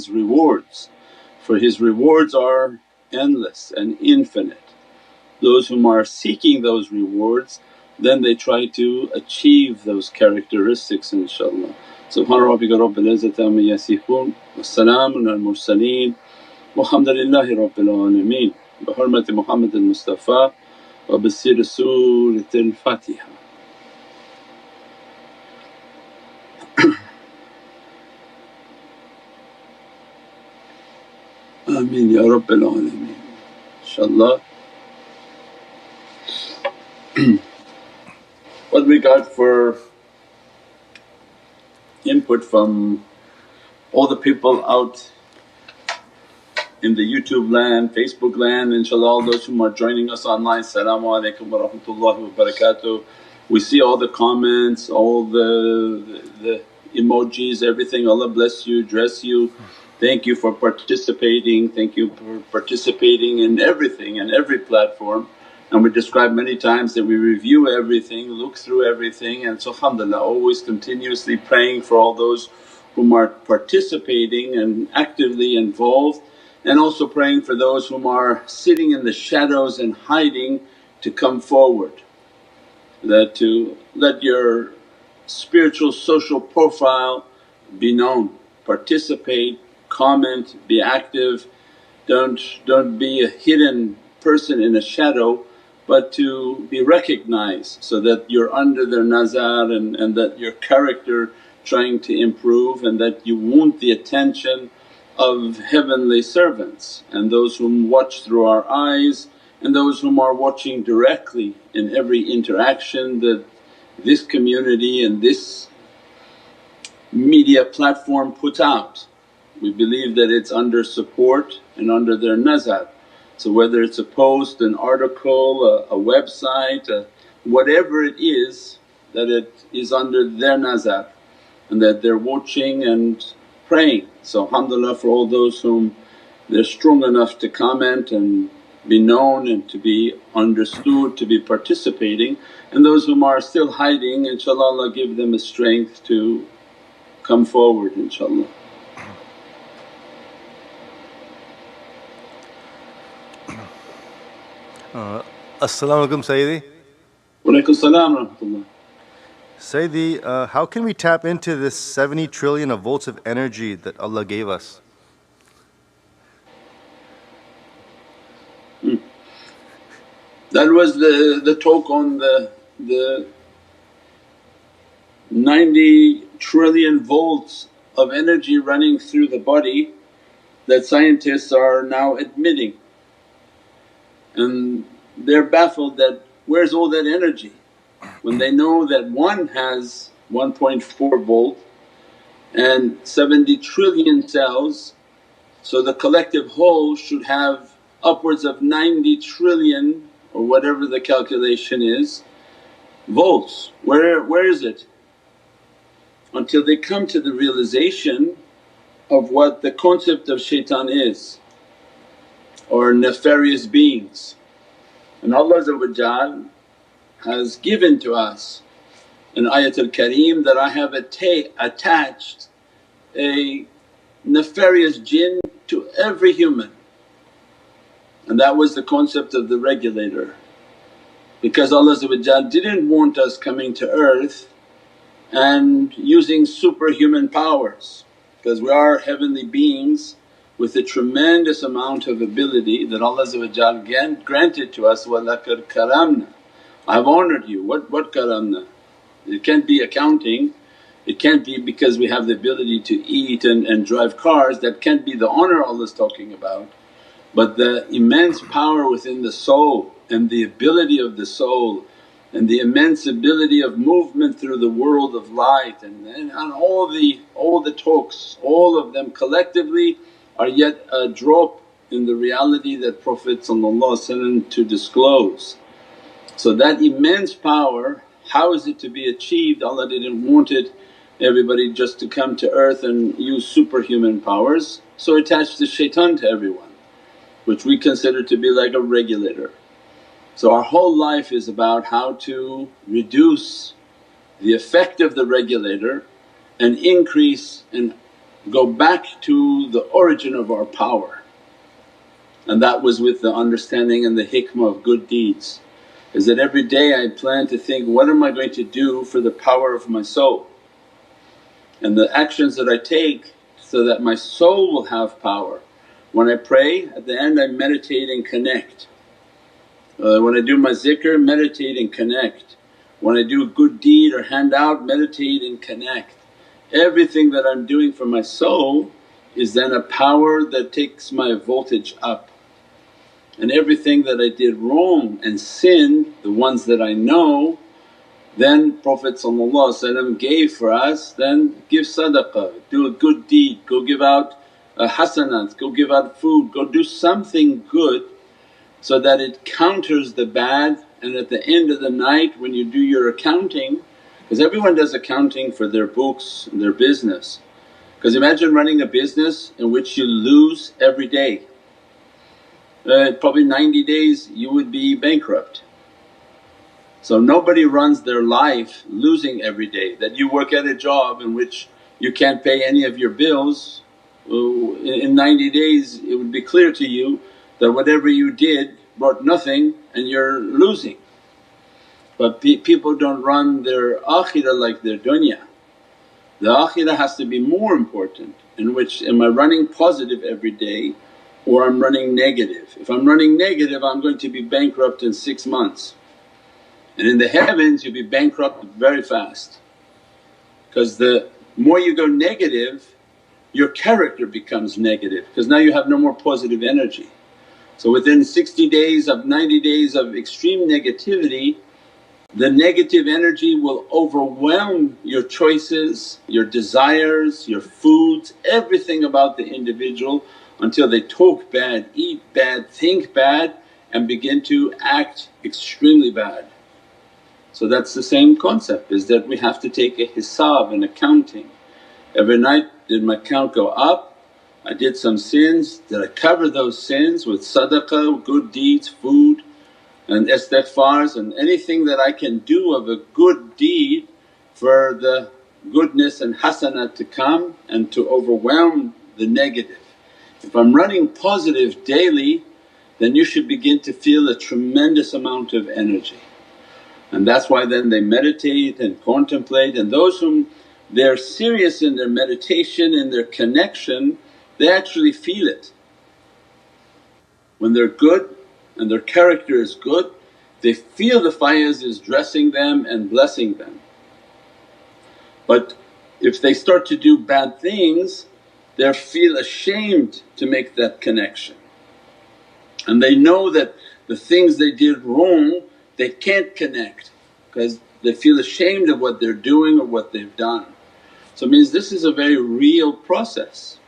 rewards, for His rewards are endless and infinite. Those whom are seeking those rewards, then they try to achieve those characteristics, inshaAllah. Subhana rabbika rabbil izzati amma yasifoon wa salaamun al mursaleen walhamdulillahi rabbil alameen bi hurmati Muhammadan Mustafa wa bi sirri Suratil Fatiha. Ameen ya rabbil alameen. InshaAllah. What we got for input from all the people out in the YouTube land, Facebook land, inshaAllah, all those whom are joining us online, As-salaamu alaykum wa rahmatullahi wa barakatuh. We see all the comments, all the emojis, everything. Allah bless you, dress you. Thank you for participating, thank you for participating in everything and every platform. And we describe many times that we review everything, look through everything, and so alhamdulillah always continuously praying for all those whom are participating and actively involved, and also praying for those whom are sitting in the shadows and hiding to come forward. That to let your spiritual social profile be known, participate, comment, be active. Don't be a hidden person in a shadow, but to be recognized so that you're under their nazar and that your character trying to improve, and that you want the attention of heavenly servants and those whom watch through our eyes and those whom are watching directly in every interaction that this community and this media platform puts out. We believe that it's under support and under their nazar. So whether it's a post, an article, a website, whatever it is, that it is under their nazar and that they're watching and praying. So alhamdulillah for all those whom they're strong enough to comment and be known and to be understood, to be participating, and those whom are still hiding, inshaAllah Allah give them a strength to come forward, inshaAllah. As-salaamu alaykum Sayyidi. Wa alaykum salaam wa rahmatullah. Sayyidi, how can we tap into this 70 trillion of volts of energy that Allah gave us? That was the talk on the 90 trillion volts of energy running through the body that scientists are now admitting. And they're baffled that where's all that energy when they know that one has 1.4 volt and 70 trillion cells, so the collective whole should have upwards of 90 trillion or whatever the calculation is volts. Where is it? Until they come to the realization of what the concept of shaitan is or nefarious beings. And Allah has given to us in Ayatul Kareem that I have attached a nefarious jinn to every human, and that was the concept of the regulator. Because Allah didn't want us coming to earth and using superhuman powers, because we are heavenly beings with a tremendous amount of ability that Allah granted to us, وَلَقَدْ karamna. I have honoured you. What karamna? It can't be accounting, it can't be because we have the ability to eat and drive cars, that can't be the honour Allah's talking about. But the immense power within the soul and the ability of the soul and the immense ability of movement through the world of light and all the talks, all of them collectively are yet a drop in the reality that Prophet to disclose. So that immense power, how is it to be achieved? Allah didn't want it everybody just to come to earth and use superhuman powers, so attached the shaitan to everyone. which we consider to be like a regulator. So our whole life is about how to reduce the effect of the regulator and increase and go back to the origin of our power. And that was with the understanding and the hikmah of good deeds, is that every day I plan to think, what am I going to do for the power of my soul, and the actions that I take so that my soul will have power. When I pray, at the end I meditate and connect. When I do my zikr, meditate and connect. When I do a good deed or hand out, meditate and connect. Everything that I'm doing for my soul is then a power that takes my voltage up. And everything that I did wrong and sinned, the ones that I know, then Prophet gave for us, then give sadaqah, do a good deed, go give out hasanats, go give out food, go do something good so that it counters the bad. And at the end of the night when you do your accounting, because everyone does accounting for their books and their business, because imagine running a business in which you lose every day. Probably 90 days you would be bankrupt. So nobody runs their life losing every day. That you work at a job in which you can't pay any of your bills, in 90 days it would be clear to you that whatever you did brought nothing and you're losing. But people don't run their akhirah like their dunya. The akhirah has to be more important, in which am I running positive every day or I'm running negative. If I'm running negative I'm going to be bankrupt in 6 months, and in the heavens you'll be bankrupt very fast. Because the more you go negative your character becomes negative, because now you have no more positive energy. So within 60 days of 90 days of extreme negativity, the negative energy will overwhelm your choices, your desires, your foods, everything about the individual, until they talk bad, eat bad, think bad and begin to act extremely bad. So that's the same concept, is that we have to take a hisab and accounting. Every night, did my count go up? I did some sins, did I cover those sins with sadaqah, good deeds, food and istighfars, and anything that I can do of a good deed for the goodness and hasanat to come and to overwhelm the negative. If I'm running positive daily, then you should begin to feel a tremendous amount of energy. And that's why then they meditate and contemplate, and those whom they're serious in their meditation, in their connection, they actually feel it. When they're good and their character is good, they feel the faiz is dressing them and blessing them. But if they start to do bad things, they feel ashamed to make that connection. And they know that the things they did wrong they can't connect, because they feel ashamed of what they're doing or what they've done. So it means this is a very real process.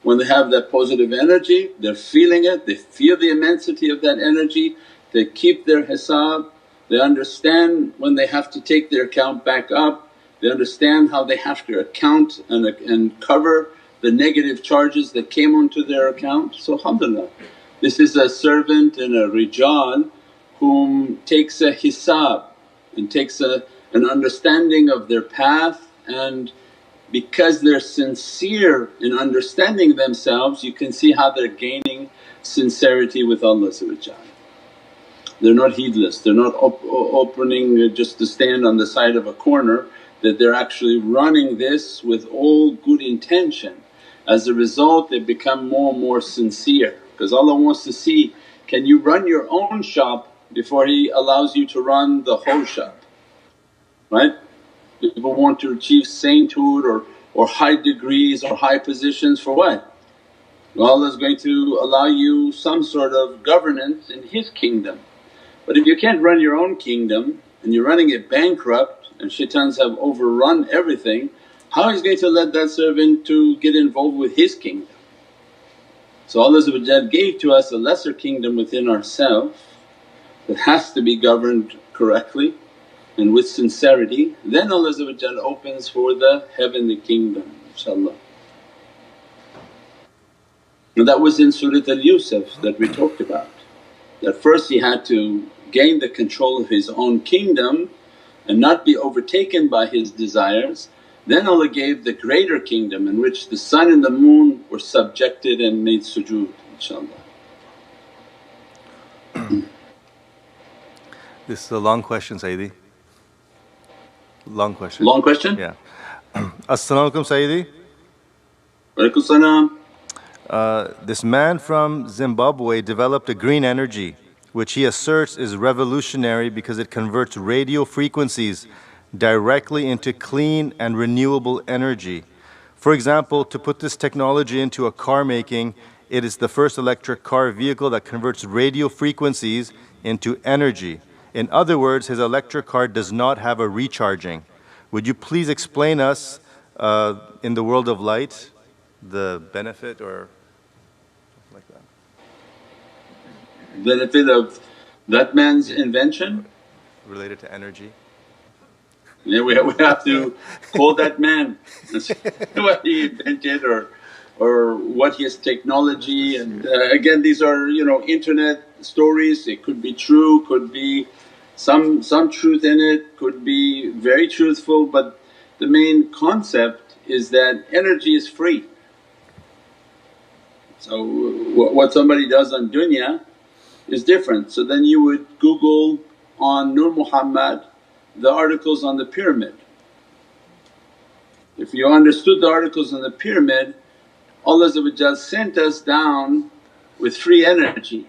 When they have that positive energy, they're feeling it, they feel the immensity of that energy, they keep their hisab, they understand when they have to take their account back up, they understand how they have to account and cover the negative charges that came onto their account. So alhamdulillah, this is a servant and a rijal whom takes a hisab and takes an understanding of their path, and because they're sincere in understanding themselves you can see how they're gaining sincerity with Allah. They're not heedless, they're not opening just to stand on the side of a corner, that they're actually running this with all good intention. As a result they become more and more sincere, because Allah wants to see, can you run your own shop before He allows you to run the whole shop, right? People want to achieve sainthood or high degrees or high positions for what? Well, Allah's going to allow you some sort of governance in His kingdom. But if you can't run your own kingdom and you're running it bankrupt and shaitans have overrun everything, how He's going to let that servant to get involved with His kingdom? So Allah gave to us a lesser kingdom within ourselves that has to be governed correctly and with sincerity, then Allah opens for the heavenly kingdom, inshaAllah. And that was in Surat al-Yusuf that we talked about, that first he had to gain the control of his own kingdom and not be overtaken by his desires. Then Allah gave the greater kingdom in which the sun and the moon were subjected and made sujood, inshaAllah. This is a long question, Sayyidi. Long question. Long question? Yeah. As-salamu alaykum, Sayyidi. Walaikum salam. This man from Zimbabwe developed a green energy which he asserts is revolutionary because it converts radio frequencies directly into clean and renewable energy. For example, to put this technology into a car making, it is the first electric car vehicle that converts radio frequencies into energy. In other words, his electric car does not have a recharging. Would you please explain us in the world of light the benefit or like that? Benefit of that man's invention? Related to energy? Yeah, we have to call that man and see what he invented or what his technology, and again these are internet stories. It could be true, could be some truth in it, could be very truthful, but the main concept is that energy is free. So what somebody does on dunya is different. So then you would Google on Nur Muhammad the articles on the pyramid. If you understood the articles on the pyramid, Allah sent us down with free energy.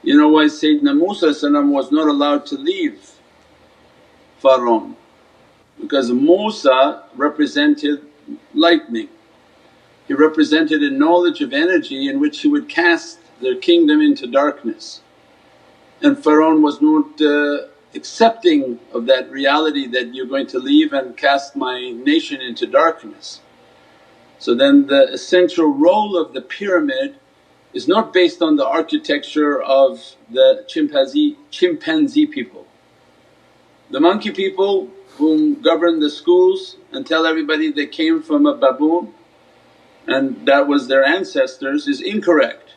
You know why Sayyidina Musa was not allowed to leave Pharaoh? Because Musa represented lightning. He represented a knowledge of energy in which he would cast their kingdom into darkness. And Pharaoh was not accepting of that reality that you're going to leave and cast my nation into darkness. So then the essential role of the pyramid is not based on the architecture of the chimpanzee people. The monkey people whom govern the schools and tell everybody they came from a baboon and that was their ancestors is incorrect.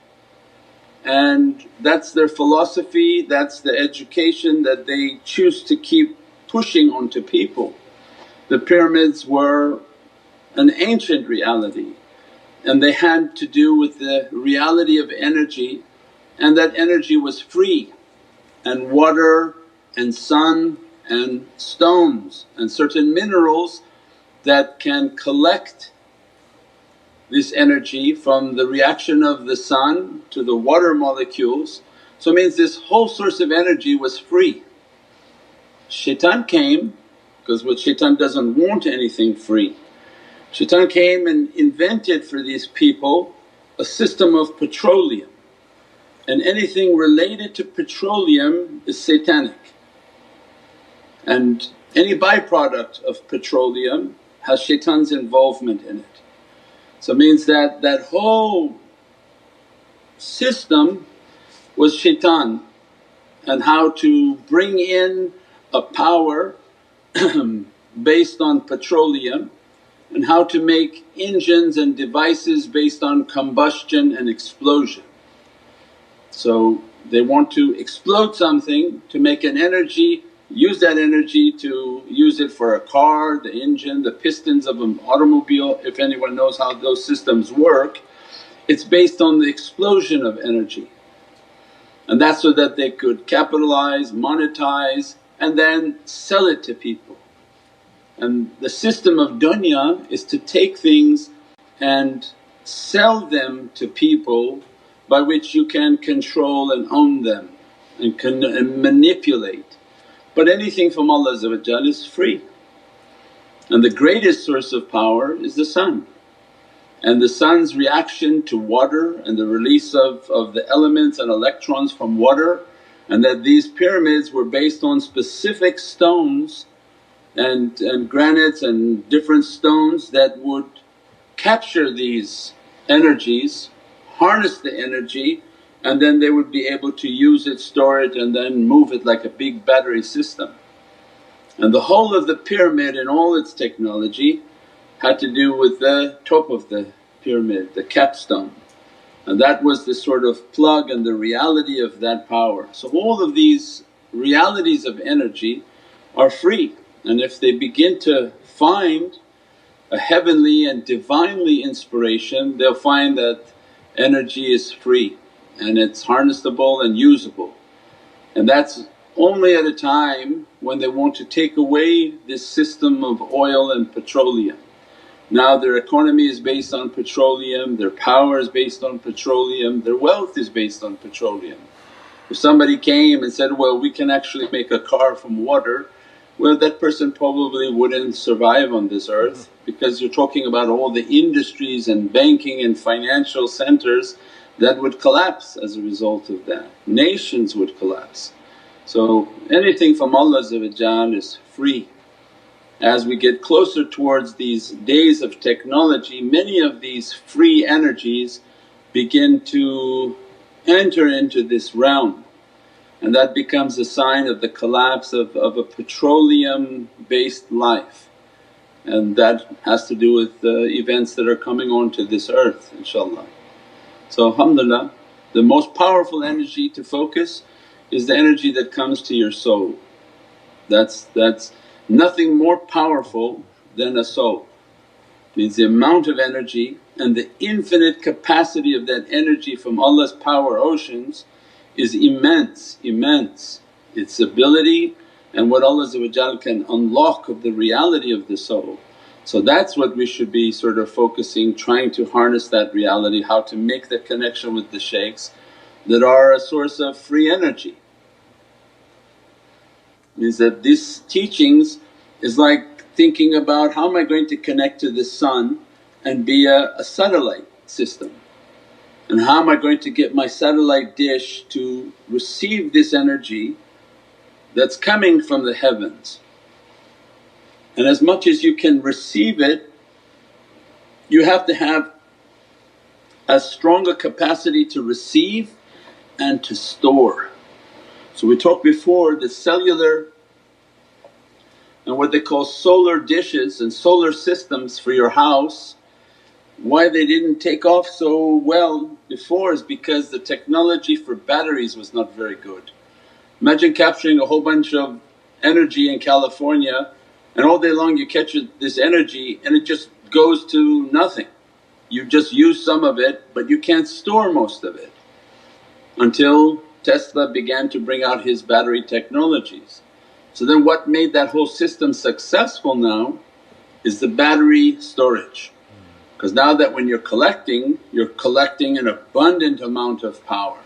And that's their philosophy, that's the education that they choose to keep pushing onto people. The pyramids were an ancient reality and they had to do with the reality of energy, and that energy was free, and water and sun and stones and certain minerals that can collect this energy from the reaction of the sun to the water molecules. So it means this whole source of energy was free. Shaitan came, because what shaitan doesn't want anything free. Shaitan came and invented for these people a system of petroleum, and anything related to petroleum is satanic. And any byproduct of petroleum has shaitan's involvement in it. So it means that that whole system was shaitan, and how to bring in a power based on petroleum, and how to make engines and devices based on combustion and explosion. So they want to explode something to make an energy, use that energy to use it for a car, the engine, the pistons of an automobile. If anyone knows how those systems work, it's based on the explosion of energy, and that's so that they could capitalize, monetize and then sell it to people. And the system of dunya is to take things and sell them to people by which you can control and own them and manipulate. But anything from Allah is free, and the greatest source of power is the sun. And the sun's reaction to water and the release of the elements and electrons from water, and that these pyramids were based on specific stones and granites and different stones that would capture these energies, harness the energy, and then they would be able to use it, store it and then move it like a big battery system. And the whole of the pyramid and all its technology had to do with the top of the pyramid, the capstone. And that was the sort of plug and the reality of that power. So all of these realities of energy are free, and if they begin to find a heavenly and divinely inspiration, they'll find that energy is free and it's harnessable and usable. And that's only at a time when they want to take away this system of oil and petroleum. Now their economy is based on petroleum, their power is based on petroleum, their wealth is based on petroleum. If somebody came and said, well, we can actually make a car from water, well, that person probably wouldn't survive on this earth, because you're talking about all the industries and banking and financial centres that would collapse as a result of that. Nations would collapse. So anything from Allah is free. As we get closer towards these days of technology, many of these free energies begin to enter into this realm, and that becomes a sign of the collapse of a petroleum based life, and that has to do with the events that are coming onto this earth inshaAllah. So alhamdulillah, the most powerful energy to focus is the energy that comes to your soul. That's nothing more powerful than a soul. Means the amount of energy and the infinite capacity of that energy from Allah's power oceans is immense, immense. Its ability and what Allah can unlock of the reality of the soul. So that's what we should be sort of focusing, trying to harness that reality, how to make that connection with the shaykhs that are a source of free energy. Means that this teachings is like thinking about how am I going to connect to the sun and be a satellite system, and how am I going to get my satellite dish to receive this energy that's coming from the heavens. And as much as you can receive it, you have to have as strong a capacity to receive and to store. So we talked before the cellular and what they call solar dishes and solar systems for your house, why they didn't take off so well before is because the technology for batteries was not very good. Imagine capturing a whole bunch of energy in California and all day long you catch this energy and it just goes to nothing. You just use some of it but you can't store most of it, until Tesla began to bring out his battery technologies. So then what made that whole system successful now is the battery storage. Because now that when you're collecting an abundant amount of power,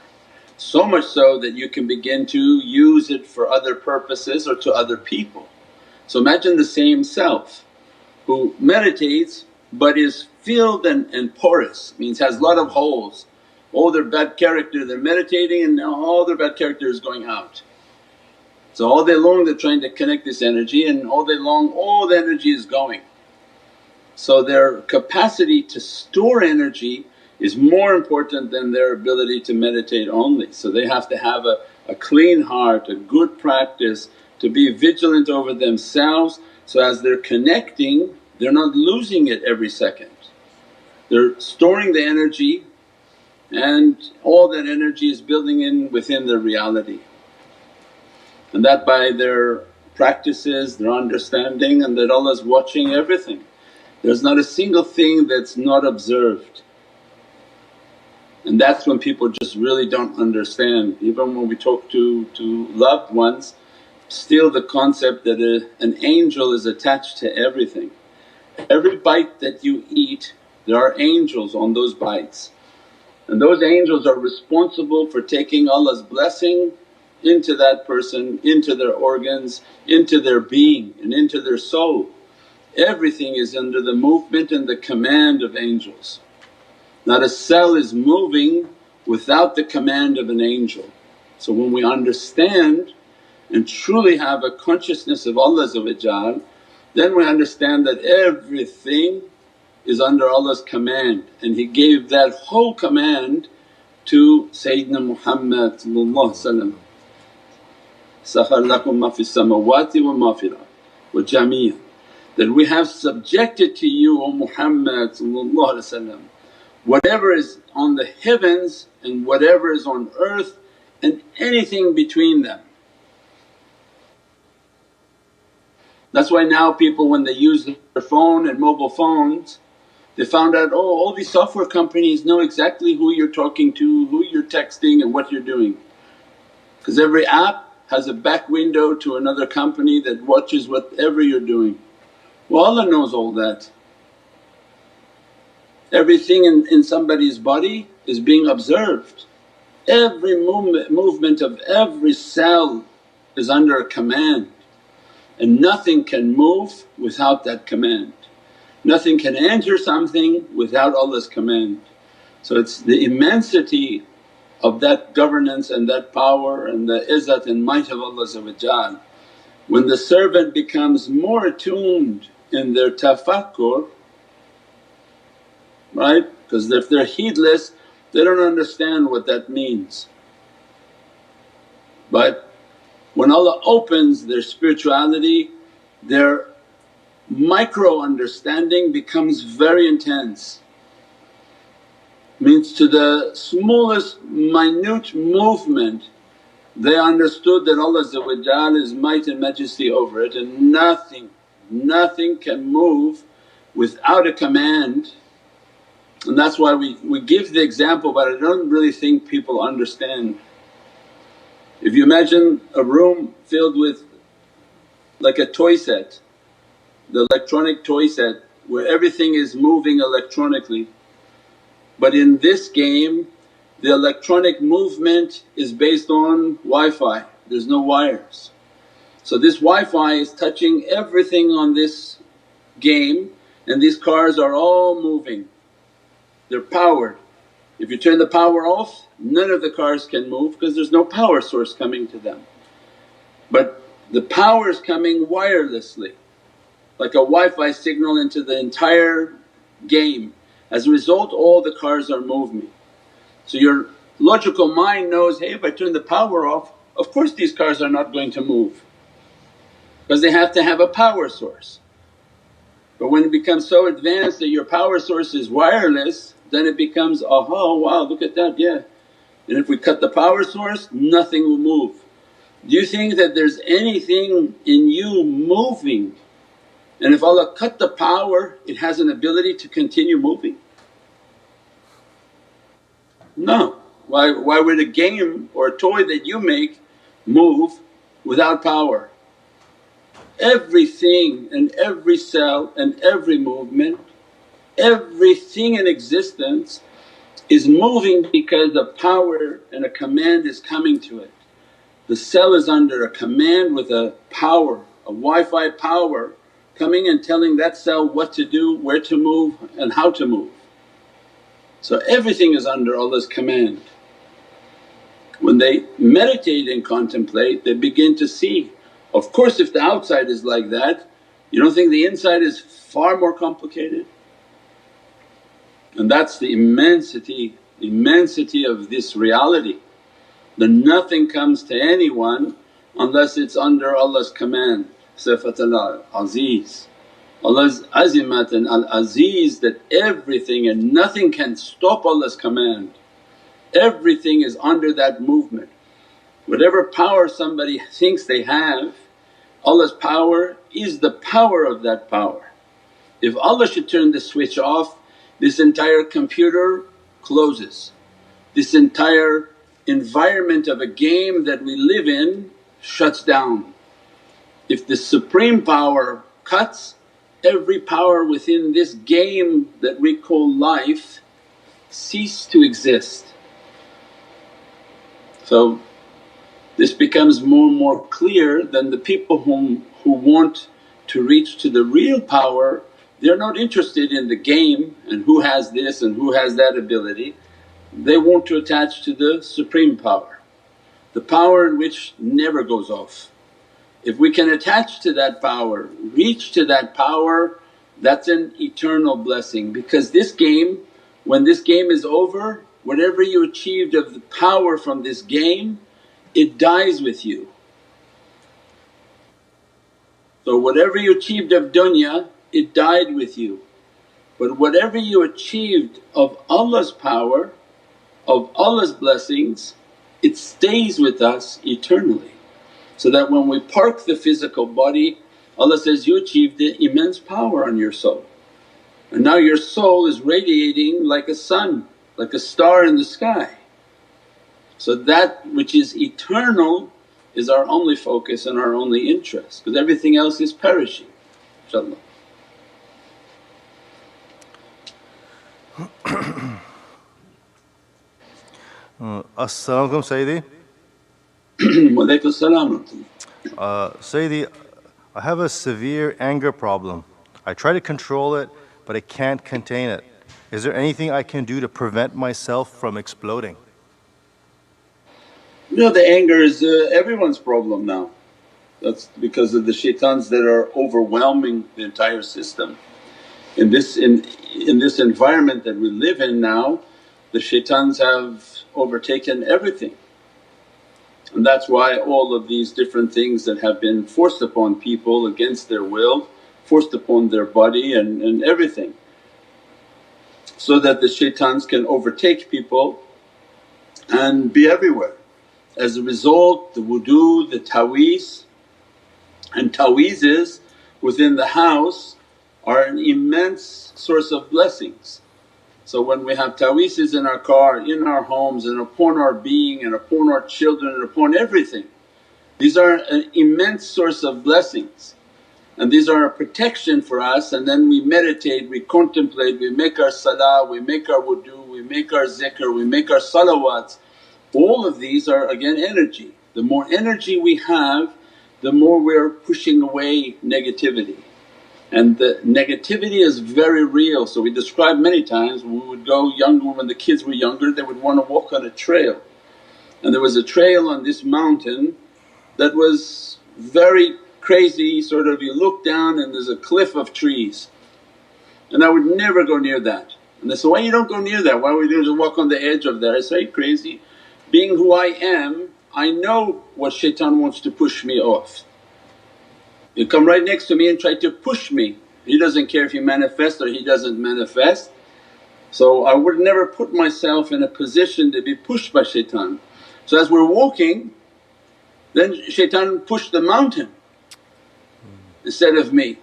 so much so that you can begin to use it for other purposes or to other people. So imagine the same self who meditates but is filled and porous, means has a lot of holes. All their bad character, they're meditating and all their bad character is going out. So all day long they're trying to connect this energy and all day long all the energy is going. So their capacity to store energy is more important than their ability to meditate only. So they have to have a clean heart, a good practice, to be vigilant over themselves, so as they're connecting they're not losing it every second. They're storing the energy and all that energy is building in within their reality. And that by their practices, their understanding, and that Allah's watching everything. There's not a single thing that's not observed. And that's when people just really don't understand. Even when we talk to loved ones, still the concept that an angel is attached to everything. Every bite that you eat there are angels on those bites, and those angels are responsible for taking Allah's blessing into that person, into their organs, into their being and into their soul. Everything is under the movement and the command of angels. Not a cell is moving without the command of an angel. So when we understand and truly have a consciousness of Allah, then we understand that everything is under Allah's command, and He gave that whole command to Sayyidina Muhammad *Sakhar lakum ma fis samawati wa ma fil ard wa jami'an, that we have subjected to you, O Muhammad whatever is on the heavens and whatever is on earth and anything between them. That's why now people when they use their phone and mobile phones, they found out, oh, all these software companies know exactly who you're talking to, who you're texting and what you're doing. Because every app has a back window to another company that watches whatever you're doing. Well, Allah knows all that. Everything in somebody's body is being observed. Every movement of every cell is under a command and nothing can move without that command. Nothing can enter something without Allah's command. So it's the immensity of that governance and that power and the izzat and might of Allah. When the servant becomes more attuned in their tafakkur, right? Because if they're heedless they don't understand what that means. But when Allah opens their spirituality, their micro understanding becomes very intense. Means to the smallest minute movement they understood that Allah is might and majesty over it and nothing can move without a command. And that's why we give the example, but I don't really think people understand. If you imagine a room filled with like a toy set, the electronic toy set where everything is moving electronically, but in this game the electronic movement is based on Wi-Fi, there's no wires. So this Wi-Fi is touching everything on this game and these cars are all moving. They're powered. If you turn the power off, none of the cars can move because there's no power source coming to them. But the power is coming wirelessly, like a Wi-Fi signal into the entire game. As a result all the cars are moving. So your logical mind knows, hey, if I turn the power off, of course these cars are not going to move because they have to have a power source. But when it becomes so advanced that your power source is wireless, then it becomes, aha, wow, look at that, yeah. And if we cut the power source, nothing will move. Do you think that there's anything in you moving and if Allah cut the power it has an ability to continue moving? No. Why would a game or a toy that you make move without power? Everything and every cell and every movement, everything in existence is moving because a power and a command is coming to it. The cell is under a command with a power, a Wi-Fi power coming and telling that cell what to do, where to move and how to move. So everything is under Allah's command. When they meditate and contemplate they begin to see. Of course if the outside is like that, you don't think the inside is far more complicated? And that's the immensity of this reality, that nothing comes to anyone unless it's under Allah's command. Sifat al-Aziz, Allah's azimat and al-Aziz, that everything and nothing can stop Allah's command. Everything is under that movement. Whatever power somebody thinks they have, Allah's power is the power of that power. If Allah should turn the switch off, this entire computer closes. This entire environment of a game that we live in shuts down. If the supreme power cuts, every power within this game that we call life cease to exist. So this becomes more and more clear. Than the people who want to reach to the real power, they're not interested in the game and who has this and who has that ability. They want to attach to the supreme power, the power in which never goes off. If we can attach to that power, reach to that power, that's an eternal blessing. Because this game, when this game is over, whatever you achieved of the power from this game, it dies with you. So whatever you achieved of dunya, it died with you. But whatever you achieved of Allah's power, of Allah's blessings, it stays with us eternally. So that when we park the physical body, Allah says, you achieved the immense power on your soul. And now your soul is radiating like a sun, like a star in the sky. So that which is eternal is our only focus and our only interest, because everything else is perishing, inshaAllah. As-salamu alaykum Sayyidi. Walaikum salam. Sayyidi, I have a severe anger problem. I try to control it but I can't contain it. Is there anything I can do to prevent myself from exploding? You know, the anger is everyone's problem now. That's because of the shaitans that are overwhelming the entire system. In this environment that we live in now, the shaitans have overtaken everything. And that's why all of these different things that have been forced upon people against their will, forced upon their body and everything, so that the shaitans can overtake people and be everywhere. As a result, the wudu, the taweez, and taweezes within the house are an immense source of blessings. So when we have taweezes in our car, in our homes, and upon our being and upon our children and upon everything, these are an immense source of blessings. And these are a protection for us, and then we meditate, we contemplate, we make our salah, we make our wudu, we make our zikr, we make our salawats. All of these are again energy. The more energy we have, the more we're pushing away negativity. And the negativity is very real. So we described many times, we would go younger, when the kids were younger they would want to walk on a trail. And there was a trail on this mountain that was very crazy, sort of you look down and there's a cliff of trees. And I would never go near that. And they said, why you don't go near that? Why would you just walk on the edge of that? I say, crazy. Being who I am, I know what shaitan wants to push me off. You come right next to me and try to push me, he doesn't care if he manifests or he doesn't manifest. So I would never put myself in a position to be pushed by shaitan. So as we're walking, then shaitan pushed the mountain instead of me,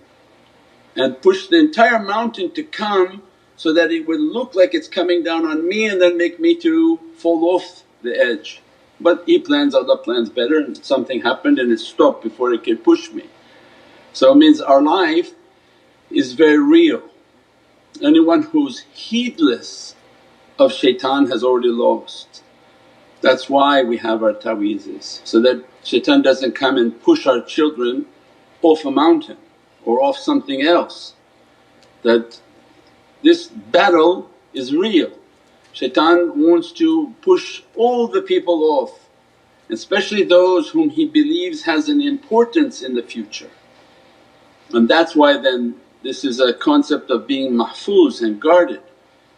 and pushed the entire mountain to come so that it would look like it's coming down on me and then make me to fall off the edge. But He plans, Allah plans better, and something happened and it stopped before it could push me. So it means our life is very real. Anyone who's heedless of shaitan has already lost. That's why we have our taweezes, so that shaitan doesn't come and push our children off a mountain or off something else. That this battle is real. Shaitan wants to push all the people off, especially those whom he believes has an importance in the future. And that's why then this is a concept of being mahfuz and guarded.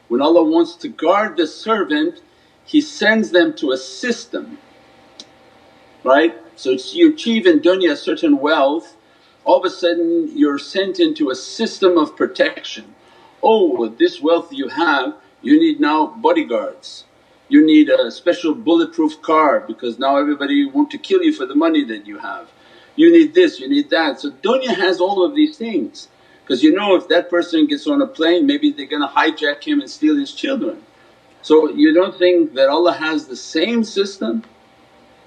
When Allah wants to guard the servant, He sends them to a system, right? So you achieve in dunya certain wealth, all of a sudden you're sent into a system of protection. Oh, this wealth you have, you need now bodyguards, you need a special bulletproof car because now everybody want to kill you for the money that you have. You need this, you need that. So dunya has all of these things, because you know if that person gets on a plane maybe they're going to hijack him and steal his children. So you don't think that Allah has the same system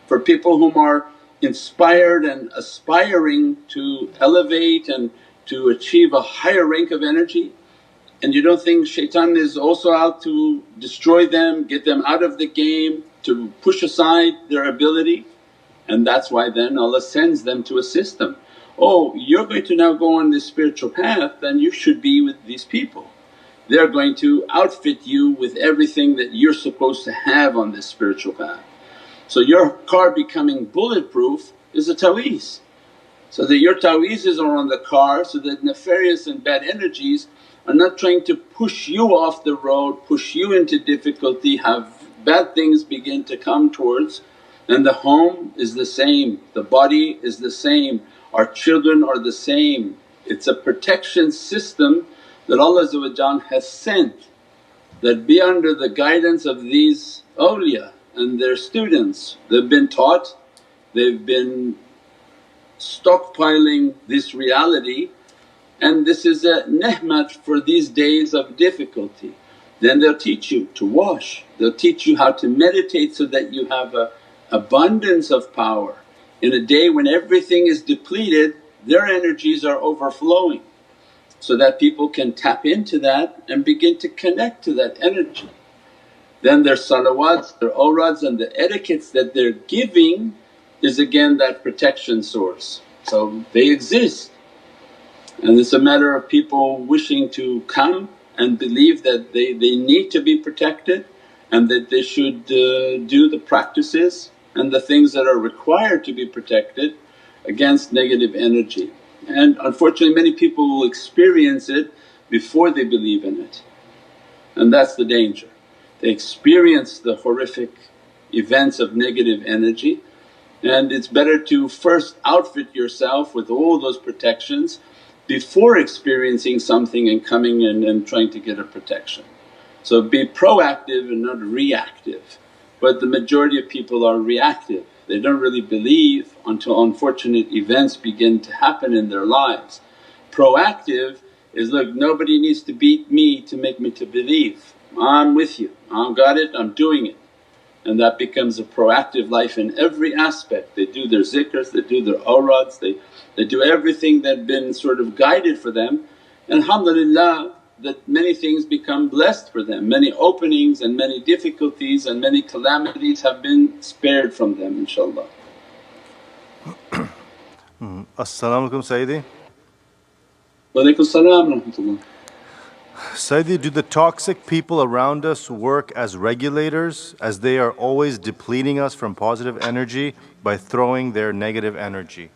for people whom are inspired and aspiring to elevate and to achieve a higher rank of energy? And you don't think shaitan is also out to destroy them, get them out of the game, to push aside their ability? And that's why then Allah sends them to a system. Oh, you're going to now go on this spiritual path, then you should be with these people. They're going to outfit you with everything that you're supposed to have on this spiritual path. So your car becoming bulletproof is a taweez, so that your taweezes are on the car so that nefarious and bad energies are not trying to push you off the road, push you into difficulty, have bad things begin to come towards. And the home is the same, the body is the same, our children are the same. It's a protection system that Allah has sent, that be under the guidance of these awliya and their students. They've been taught, they've been stockpiling this reality, and this is a ni'mat for these days of difficulty. Then they'll teach you to wash, they'll teach you how to meditate so that you have a abundance of power. In a day when everything is depleted, their energies are overflowing, so that people can tap into that and begin to connect to that energy. Then their salawats, their awrads and the etiquettes that they're giving is again that protection source. So they exist, and it's a matter of people wishing to come and believe that they need to be protected and that they should do the practices and the things that are required to be protected against negative energy. And unfortunately many people will experience it before they believe in it, and that's the danger. They experience the horrific events of negative energy, and it's better to first outfit yourself with all those protections before experiencing something and coming in and trying to get a protection. So be proactive and not reactive, but the majority of people are reactive. They don't really believe until unfortunate events begin to happen in their lives. Proactive is, look, nobody needs to beat me to make me to believe, I'm with you, I've got it, I'm doing it. And that becomes a proactive life in every aspect. They do their zikrs, they do their awrads, they do everything that been sort of guided for them. And alhamdulillah that many things become blessed for them, many openings and many difficulties and many calamities have been spared from them, inshaAllah. As-salamu alaykum Sayyidi. Wa alaykum as-salam wa rahmatullah. Sayyidi, do the toxic people around us work as regulators, as they are always depleting us from positive energy by throwing their negative energy?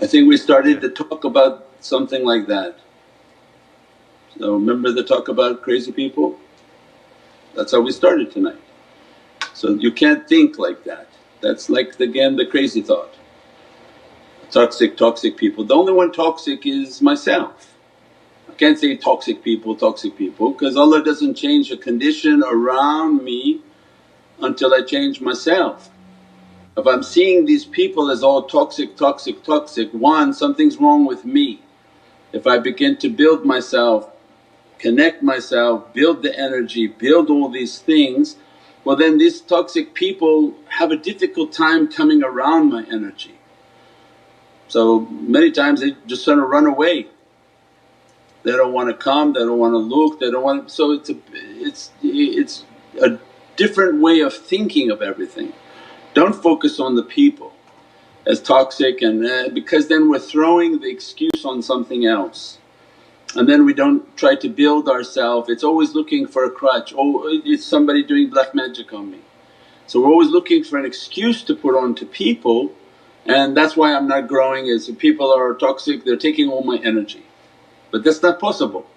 I think we started to talk about something like that. So remember the talk about crazy people? That's how we started tonight. So you can't think like that, that's like again the crazy thought. Toxic people, the only one toxic is myself. I can't say toxic people because Allah doesn't change a condition around me until I change myself. If I'm seeing these people as all toxic, one, something's wrong with me. If I begin to build myself, connect myself, build the energy, build all these things, well then these toxic people have a difficult time coming around my energy. So many times they just want to run away, they don't want to come, they don't want to look, they don't want… So it's a different way of thinking of everything. Don't focus on the people as toxic and because then we're throwing the excuse on something else. And then we don't try to build ourselves, it's always looking for a crutch, oh it's somebody doing black magic on me. So we're always looking for an excuse to put on to people, and that's why I'm not growing is people are toxic, they're taking all my energy. But that's not possible.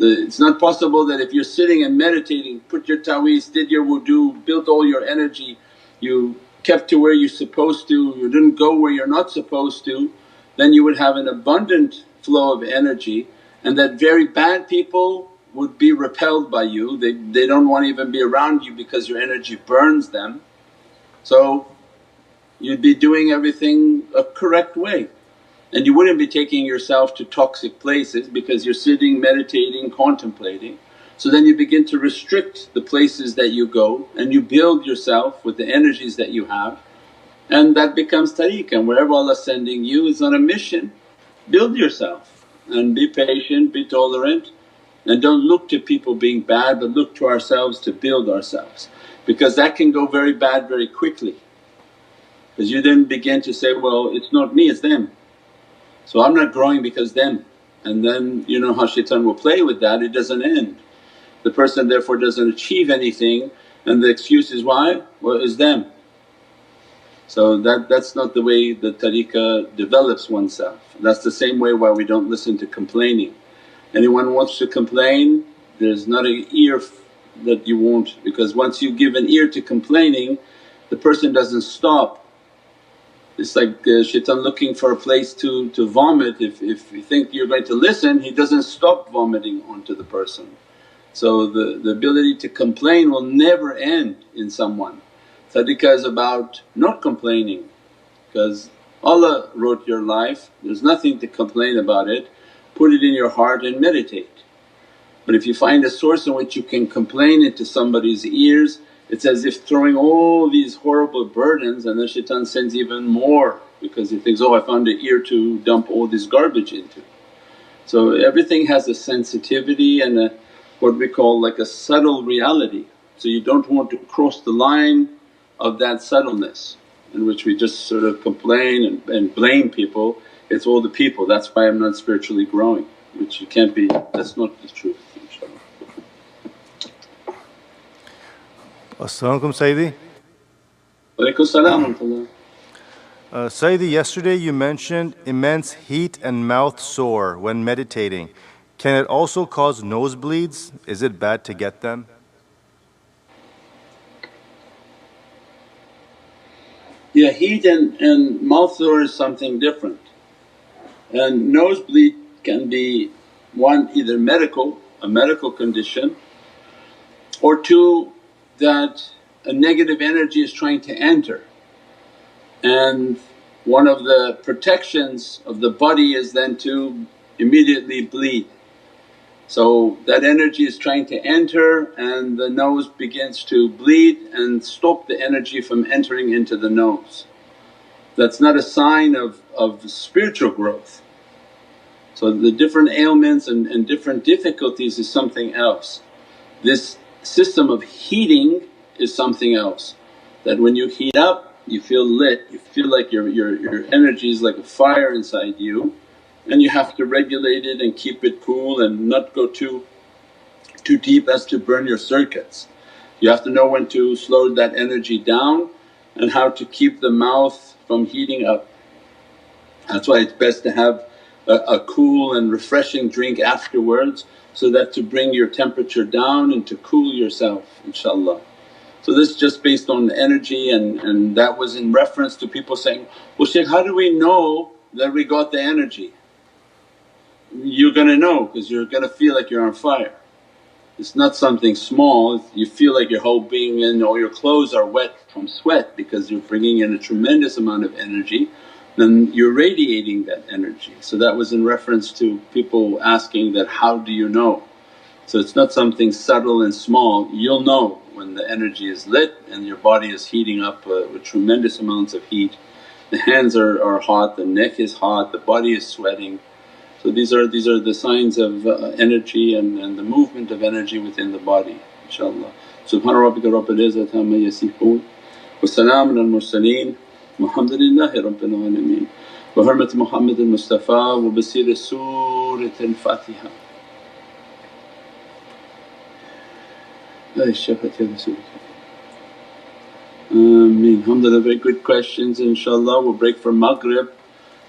It's not possible that if you're sitting and meditating, put your ta'weez, did your wudu, built all your energy, you kept to where you're supposed to, you didn't go where you're not supposed to, then you would have an abundant flow of energy, and that very bad people would be repelled by you, they don't want to even be around you because your energy burns them. So you'd be doing everything a correct way, and you wouldn't be taking yourself to toxic places because you're sitting, meditating, contemplating. So then you begin to restrict the places that you go and you build yourself with the energies that you have, and that becomes tariq. And wherever Allah's sending you is on a mission. Build yourself and be patient, be tolerant, and don't look to people being bad but look to ourselves to build ourselves, because that can go very bad very quickly. Because you then begin to say, well it's not me, it's them, so I'm not growing because them, and then you know how shaitan will play with that, it doesn't end. The person therefore doesn't achieve anything, and the excuse is why? Well it's them. So that's not the way the tariqah develops oneself. That's the same way why we don't listen to complaining. Anyone wants to complain, there's not an ear that you won't, because once you give an ear to complaining the person doesn't stop. It's like shaitan looking for a place to vomit. If you think you're going to listen, he doesn't stop vomiting onto the person. So the ability to complain will never end in someone. Sadaqah is about not complaining, because Allah wrote your life, there's nothing to complain about it. Put it in your heart and meditate. But if you find a source in which you can complain into somebody's ears, it's as if throwing all these horrible burdens, and then shaitan sends even more because he thinks, oh I found an ear to dump all this garbage into. So everything has a sensitivity and a what we call like a subtle reality. So you don't want to cross the line of that subtleness in which we just sort of complain and blame people. It's all the people, that's why I'm not spiritually growing, which you can't be, that's not the truth, inshaAllah. As-salamu alaykum Sayyidi. Walaikum salam wa rahmatullah. Sayyidi, yesterday you mentioned immense heat and mouth sore when meditating. Can it also cause nosebleeds? Is it bad to get them? Yeah, heat and mouth sore is something different. And nosebleed can be one, either a medical condition, or two, that a negative energy is trying to enter. And one of the protections of the body is then to immediately bleed. So that energy is trying to enter and the nose begins to bleed and stop the energy from entering into the nose. That's not a sign of spiritual growth. So the different ailments and different difficulties is something else. This system of heating is something else, that when you heat up you feel lit, you feel like your energy is like a fire inside you, and you have to regulate it and keep it cool and not go too deep as to burn your circuits. You have to know when to slow that energy down and how to keep the mouth from heating up. That's why it's best to have a cool and refreshing drink afterwards, so that to bring your temperature down and to cool yourself, inshaAllah. So this is just based on energy, and that was in reference to people saying, well Shaykh, how do we know that we got the energy? You're gonna know because you're gonna feel like you're on fire. It's not something small, you feel like your whole being and all your clothes are wet from sweat because you're bringing in a tremendous amount of energy, then you're radiating that energy. So that was in reference to people asking that, how do you know? So it's not something subtle and small, you'll know when the energy is lit and your body is heating up with tremendous amounts of heat. The hands are hot, the neck is hot, the body is sweating. So these are the signs of energy and the movement of energy within the body, inshaAllah. Subhana rabbika rabbil izzati amma yasifoon wa salaamun al mursaleen walhamdulillahi rabbil alameen. Bi hurmati Muhammadan Mustafa wa basiri Surat al-Fatiha. Ameen. Alhamdulillah, very good questions, inshaAllah. We'll break for Maghrib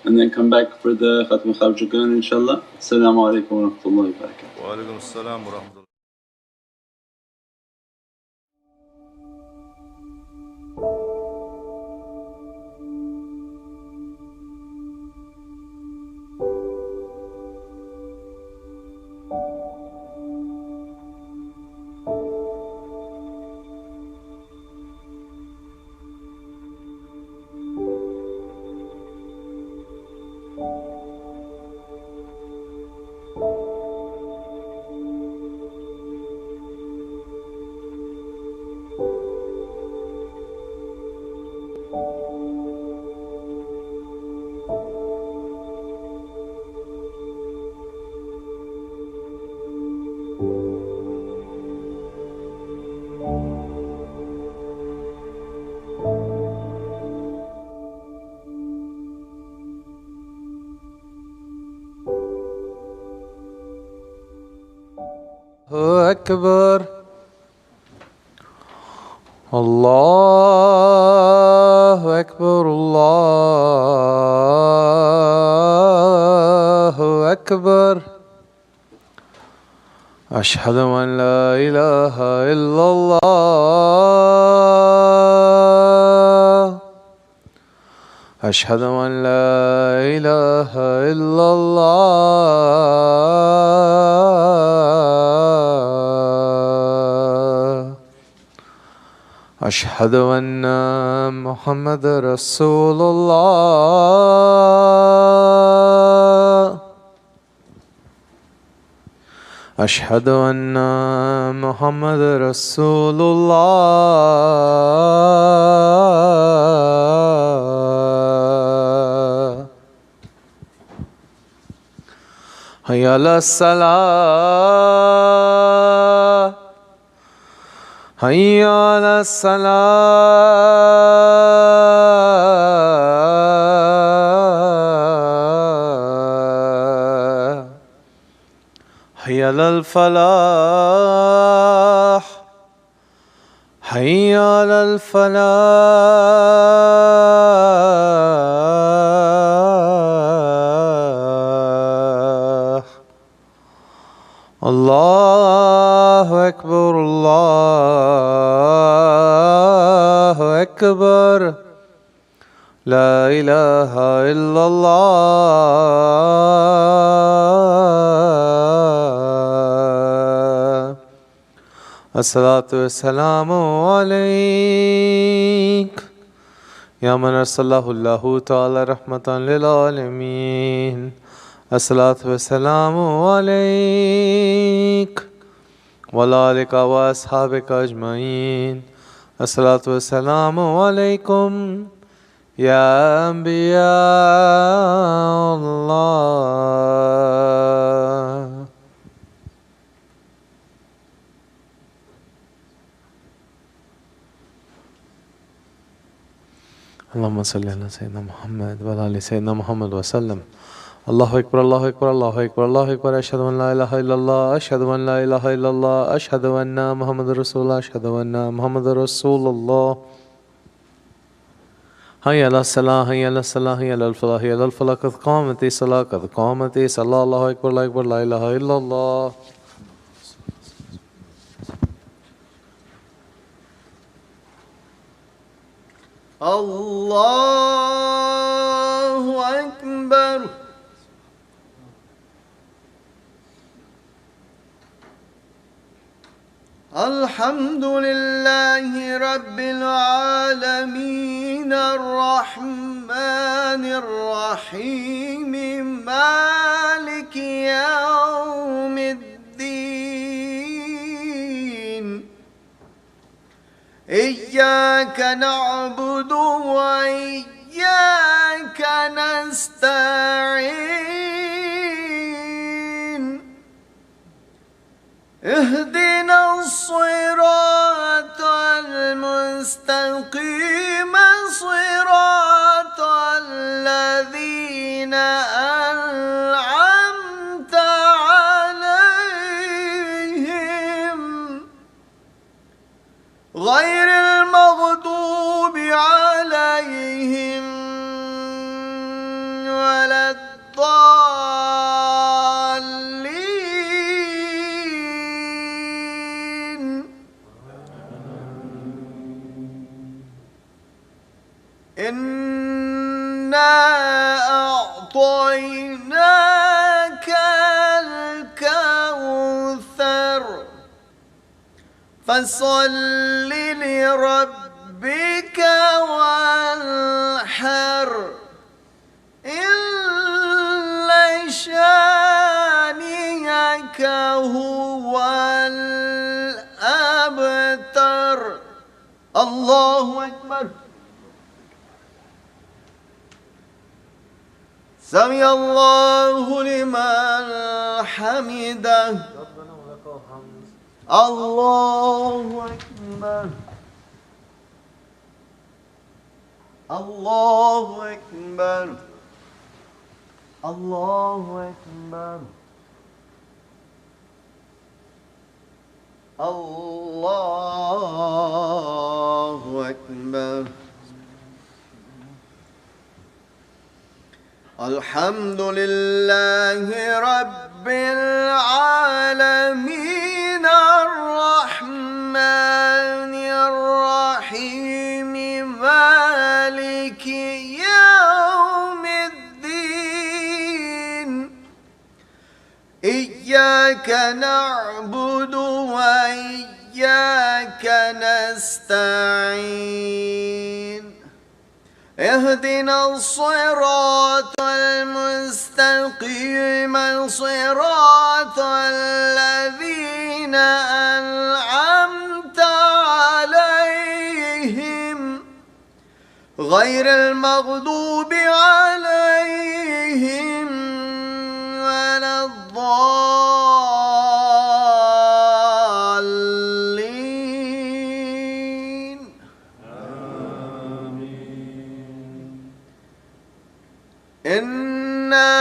and then come back for the Khatm Kharjagan, inshaAllah. As-salamu alaykum wa rahmatullahi wa barakatuh. Wa alaykum as-salam wa rahmatullah. أكبر الله أكبر الله أكبر أشهد أن لا إله إلا الله أشهد أن لا إله إلا الله أشهد أن محمد رسول الله أشهد أن محمد رسول الله حي على الصلاة حي على الصلاة حي على الفلاح حي على الفلاح الله أكبر الله أكبر لا إله إلا الله الصلاة والسلام عليك يا من أرسله الله تعالى رحمة للعالمين الصلاة والسلام عليك وعلى آلك وأصحابك أجمعين الصلاة والسلام عليكم يا أنبياء الله اللهم صل على سيدنا محمد وعلى آل سيدنا محمد وسلم الله أكبر الله أكبر الله أكبر الله أكبر أشهد أن لا إله إلا الله أشهد أن لا إله إلا الله أشهد أن محمد رسول الله أشهد أن محمد رسول الله حي على الصلاة حي على الصلاة حي على الفلاح حي على الفلاح قد قامت الصلاة قد قامت الصلاة الله أكبر الله أكبر لا إله إلا الله الله أكبر الحمد لله رب العالمين الرحمن الرحيم مالك يوم الدين إياك نعبد وإياك نستعين اهدنا الصراط المستقيم صراط الذين أنعمت عليهم غير المغضوب عليهم ولا الضالين إنا أعطيناك الكوثر فصل لربك وانحر إن شانئك هو الأبتر الله أكبر سمع الله لمن حمده الله أكبر الله أكبر الله أكبر الله أكبر الحمد لله رب العالمين الرحمن الرحيم مالك يوم إياك نعبد وإياك نستعين اهدنا الصراط المستقيم صراط الذين أنعمت عليهم غير المغضوب عليهم ولا الضالين إنا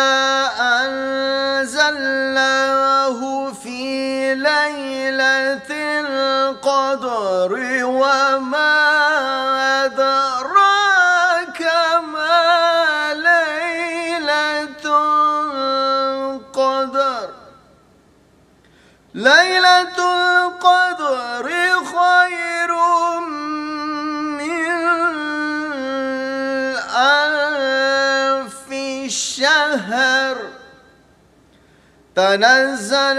أنزلناه في ليلة القدر وما أدراك ما ليلة القدر ليلة القدر خير من ألف شهر تنزل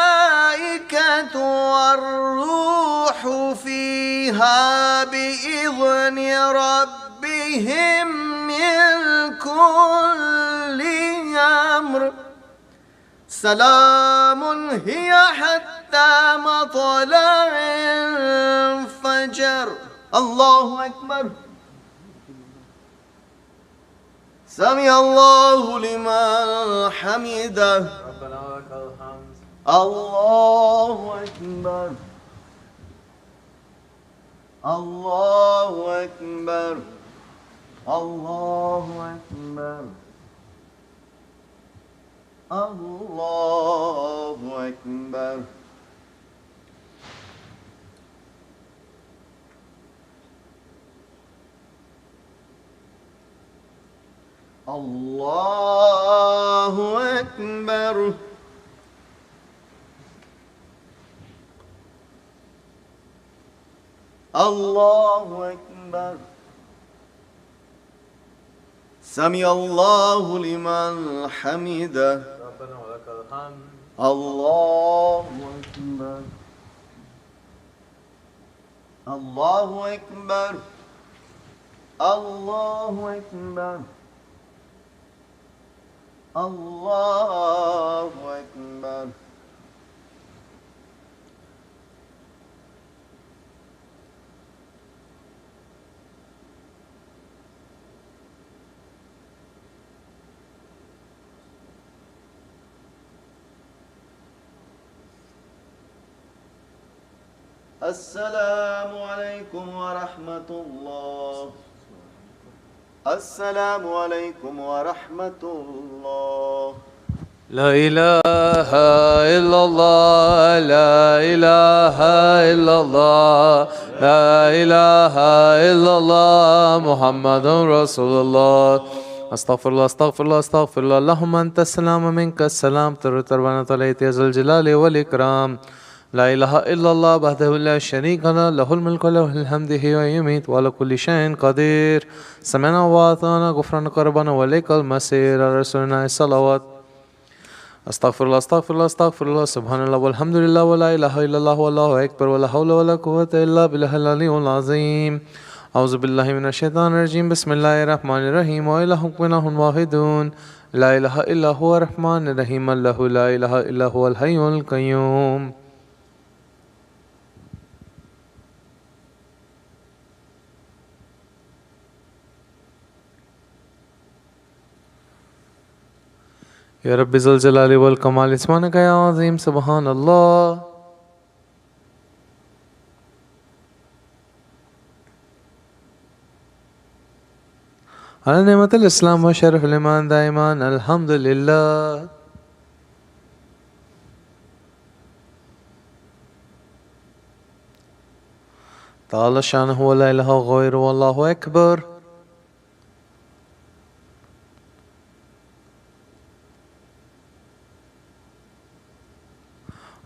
الملائكة والروح فيها بإذن ربهم من كل أمر سلام هي حتى مطلع الفجر الله أكبر سمع الله لمن حمده ربنا ولك الحمد. الله أكبر الله أكبر الله أكبر الله أكبر الله أكبر الله أكبر سمع الله لمن حمده ربنا ولك الحمد. الله أكبر الله أكبر الله أكبر الله أكبر السلام عليكم ورحمة الله السلام عليكم ورحمة الله لا إله إلا الله لا إله إلا الله لا إله إلا الله محمد رسول الله استغفر الله استغفر الله استغفر الله اللهم أنت السلام منك السلام تربنا عليك يا ذا الجلال والإكرام لا إله إلا الله وحده لا شريك له له الملك وله الحمد هو يميت وعلى كل شيء قدير سمعنا وأطعنا غفرانك ربنا وإليك المصير على رسولنا الصلوات استغفر الله استغفر الله استغفر الله سبحان الله والحمد لله ولا إله إلا الله والله أكبر ولا حول ولا قوة إلا بالله العلي العظيم أعوذ بالله من الشيطان الرجيم بسم الله الرحمن الرحيم وإلهكم إله واحد لا إله إلا هو الرحمن الرحيم الله لا إله إلا هو الحي القيوم يا رب ذو الجلال والكمال اسمانك يا عظيم سبحان الله على نعمة الإسلام وشرف الإيمان دائما الحمد لله تعالى شانه ولا إله غيره والله أكبر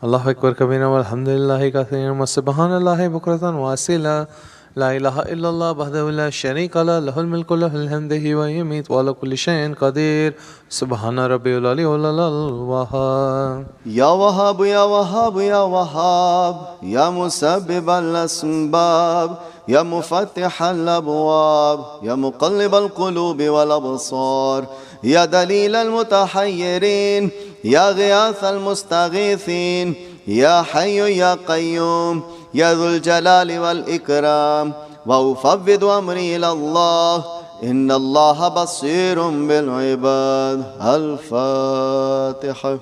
الله أكبر كبيرا والحمد لله كثيرا وسبحان الله بكرة وأصيلا لا إله إلا الله وحده لا شريك له له الملك وله الحمد ويميت وعلى كل شيء قدير سبحان ربي العلي الوهاب يا وهاب يا وهاب يا وهاب يا مسبب الأسباب يا مفتح الأبواب يا مقلب القلوب والأبصار يا دليل المتحيرين يا غياث المستغيثين يا حي يا قيوم يا ذو الجلال والإكرام وأفوض أمري إلى الله إن الله بصير بالعباد الفاتحة.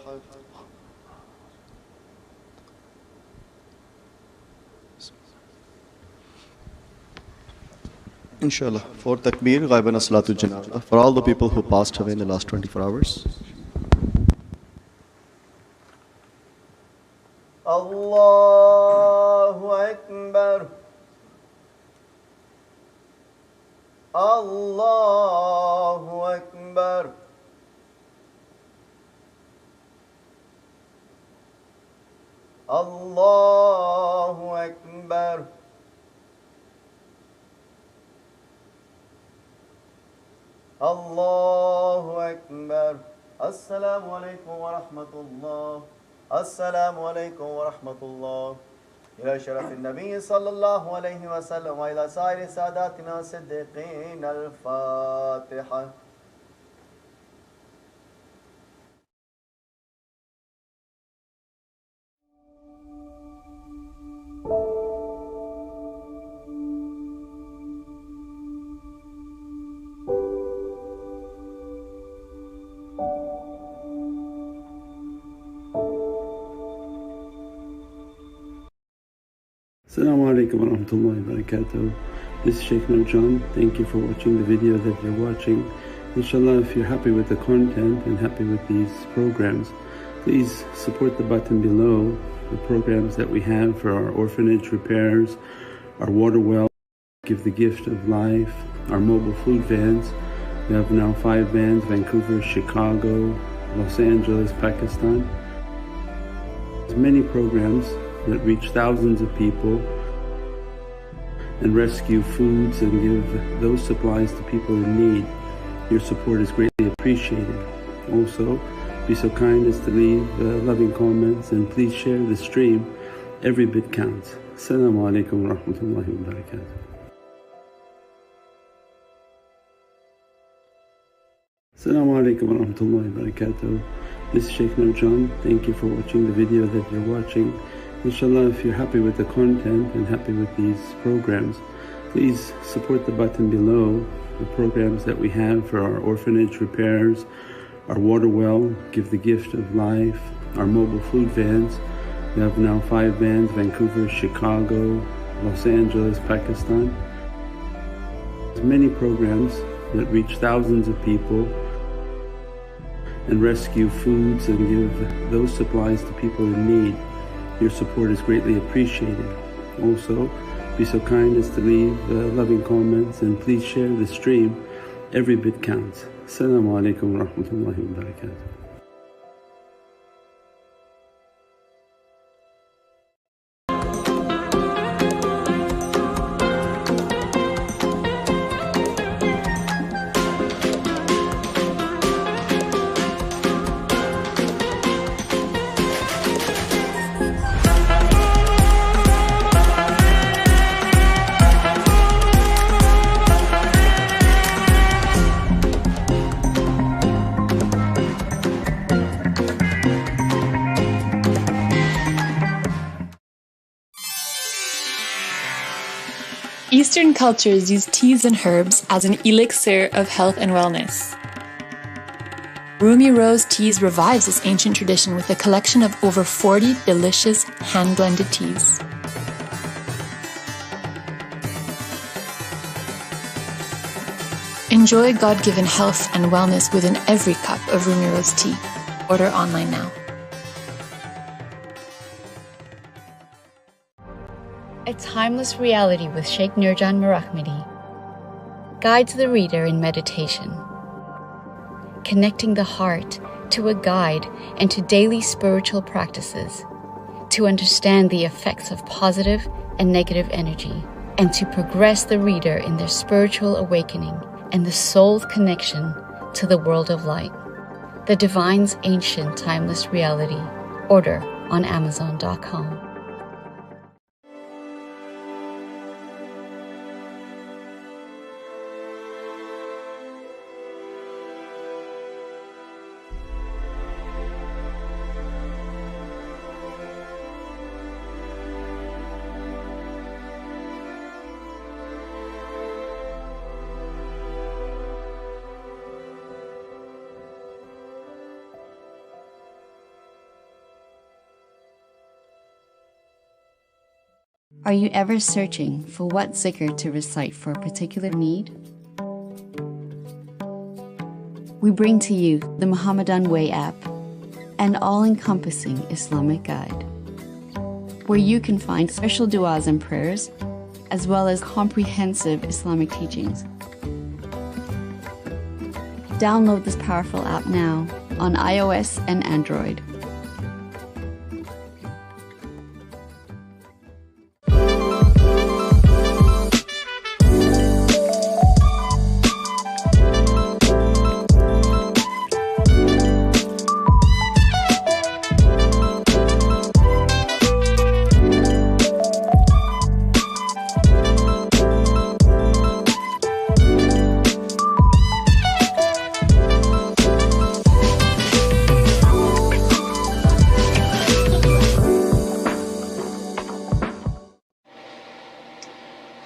Inshallah, for takbir, ghaibana salatul janazah, for all the people who passed away in the last 24 hours. Allahu Akbar. Allahu Akbar. Allahu Akbar. Allahu Akbar. Assalamu alaikum wa rahmatullah. Assalamu alaikum wa rahmatullah. إلى شرف النبي صلى الله عليه وسلم وإلى سائر ساداتنا الصديقين الفاتحة. Assalamu alaikum wa rahmatullahi wa barakatuh. This is Shaykh Nurjan. Thank you for watching the video that you're watching. Inshallah, if you're happy with the content and happy with these programs, please support the button below, the programs that we have for our orphanage repairs, our water well, Give the Gift of Life, our mobile food vans. We have now 5 vans: Vancouver, Chicago, Los Angeles, Pakistan. There's many programs that reach thousands of people and rescue foods and give those supplies to people in need. Your support is greatly appreciated. Also, be so kind as to leave loving comments and please share the stream. Every bit counts. Assalamu alaikum wa rahmatullahi wa barakatuh. Assalamu alaikum wa rahmatullahi wa barakatuh. This is Shaykh Nurjan. Thank you for watching the video that you're watching. Inshallah, if you're happy with the content and happy with these programs, please support the button below, the programs that we have for our orphanage repairs, our water well, Give the Gift of Life, our mobile food vans. We have now 5 vans: Vancouver, Chicago, Los Angeles, Pakistan. There's many programs that reach thousands of people and rescue foods and give those supplies to people in need. Your support is greatly appreciated. Also, be so kind as to leave loving comments and please share the stream. Every bit counts. Assalamu alaikum wa rahmatullahi wa barakatuh. Eastern cultures use teas and herbs as an elixir of health and wellness. Rumi Rose Teas revives this ancient tradition with a collection of over 40 delicious hand-blended teas. Enjoy God-given health and wellness within every cup of Rumi Rose tea. Order online now. A Timeless Reality with Shaykh Nurjan Mirahmadi guides the reader in meditation, connecting the heart to a guide and to daily spiritual practices to understand the effects of positive and negative energy and to progress the reader in their spiritual awakening and the soul's connection to the world of light. The Divine's Ancient Timeless Reality. Order on Amazon.com. Are you ever searching for what zikr to recite for a particular need? We bring to you the Muhammadan Way app, an all-encompassing Islamic guide, where you can find special du'as and prayers, as well as comprehensive Islamic teachings. Download this powerful app now on iOS and Android.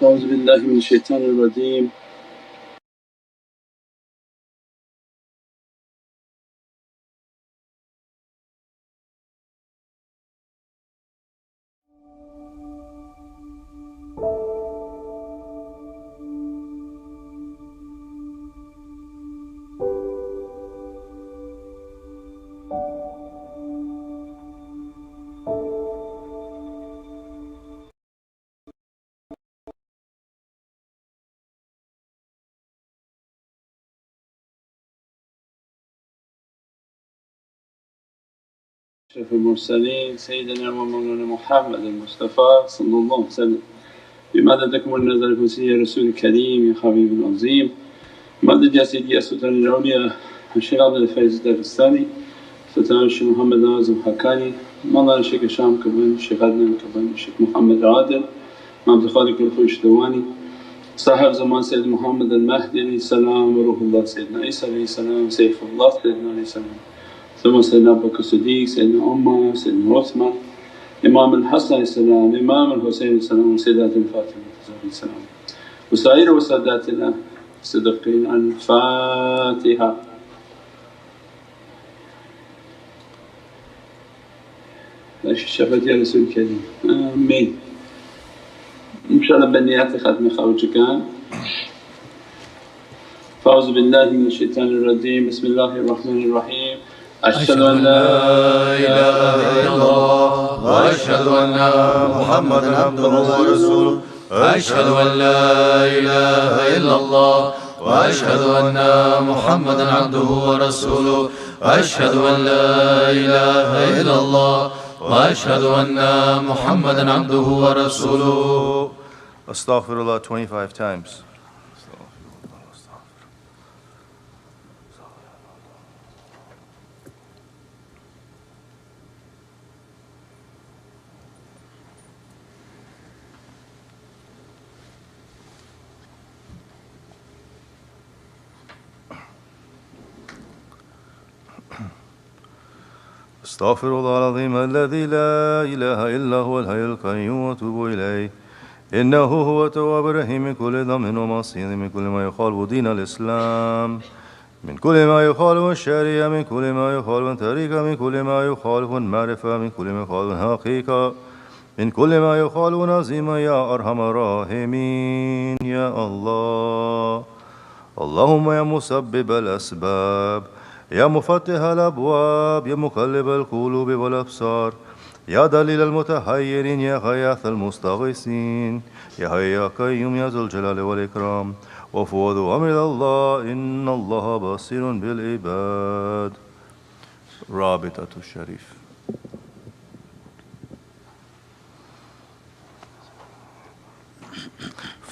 أعوذ بالله من الشيطان الرجيم. أشرف المرسلين سيدنا ومولانا محمد المصطفى صلى الله عليه وسلم. بمددكم ونظركم سيدي رسول الكريم يا حبيب العظيم. مدد يا سيدي يا سلطان الأولياء الشيخ عبد الفيض الدرستاني، سلطان الشيخ محمد ناظم حقاني، مولانا الشيخ هشام كبن، الشيخ عدنان كبن، الشيخ محمد عادل، عبد الخالق الخوش دواني، صاحب زمان سيد محمد المهدي عليه السلام، وروح الله سيدنا عيسى عليه السلام، سيف الله سيدنا عليه السلام، ثم سيدنا أبو بكر الصديق، سيدنا عمر، سيدنا عثمان، إمام الحسن عليه السلام، إمام الحسين عليه السلام، وسيدات الفاطمة عليه السلام، وسائر وساداتنا الصديقين. الفاتحة. الشفاعة يا رسول الكريم. آمين. إن شاء الله بنياتي ختم خوجكان. فأعوذ بالله من الشيطان الرجيم. بسم الله الرحمن الرحيم. أشهد أن لا إله إلا الله وأشهد أن محمدًا عبده ورسوله. أشهد أن لا إله إلا الله وأشهد أن محمدًا عبده ورسوله. أشهد أن لا إله إلا الله وأشهد أن محمدًا عبده ورسوله. Astaghfirullah 25 times. أستغفر الله العظيم الذي لا إله إلا هو الحي القيوم وأتوب إليه إنه هو التواب الرحيم من كل ذنب ومعصية من كل ما يخالف دين الإسلام من كل ما يخالف الشريعة من كل ما يخالف الطريقة من كل ما يخالف المعرفة من كل ما يخالف الحقيقة من كل ما يخالف نظيما يا أرحم الراحمين يا الله. اللهم يا مسبب الأسباب يا مفتح الأبواب يا مقلب القلوب والأبصار يا دليل المتحيرين يا غياث المستغيثين يا حي يا قيوم يا ذو الجلال والإكرام وفوضوا أمر الله إن الله بصير بالعباد. رابطة الشريف.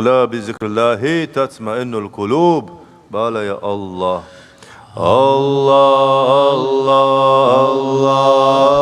ألا بذكر الله تطمئن القلوب. Bala ya Allah. Allah, Allah, Allah, Allah, Allah,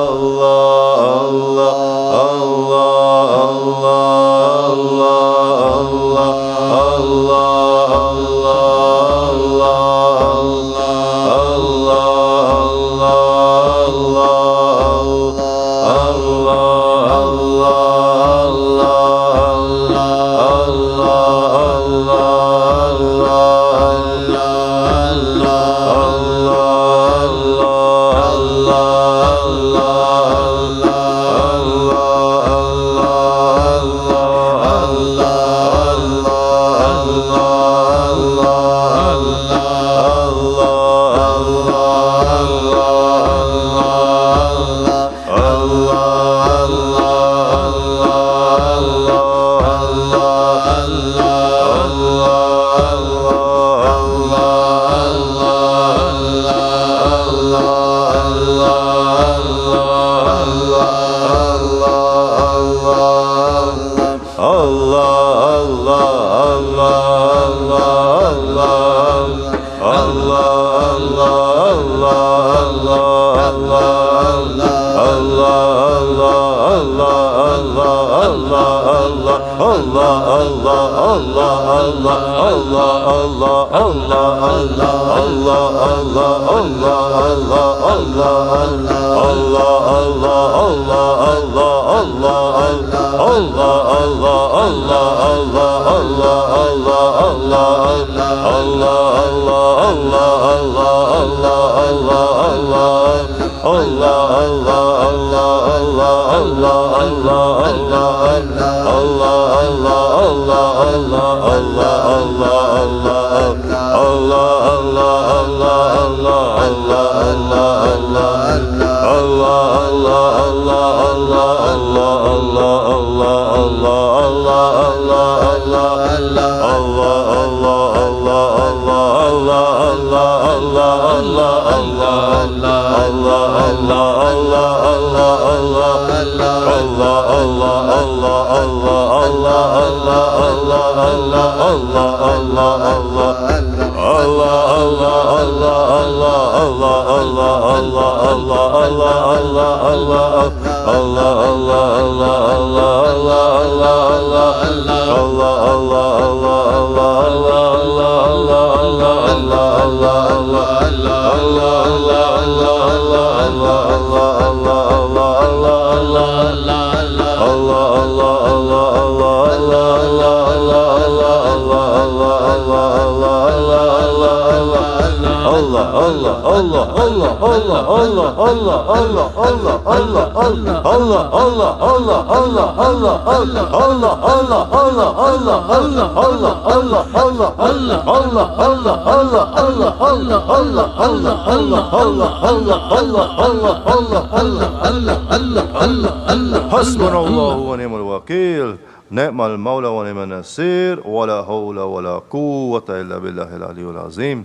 حسبنا الله ونعم الوكيل نعم المولى ونعم النصير ولا حول ولا قوة إلا بالله العلي العظيم.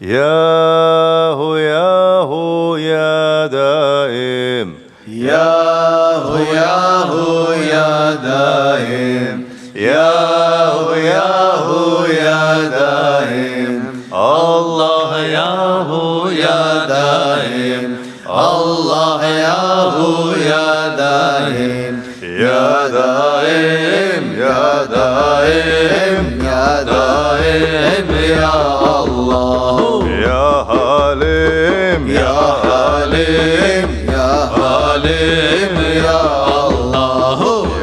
ياهو ياهو يا دائم ياهو ياهو يا دائم ياهو ياهو يا دائم الله ياهو يا دائم الله ياهو يا دائم يا دائم يا دائم يا دائم يا الله يا حليم يا حليم يا حليم يا الله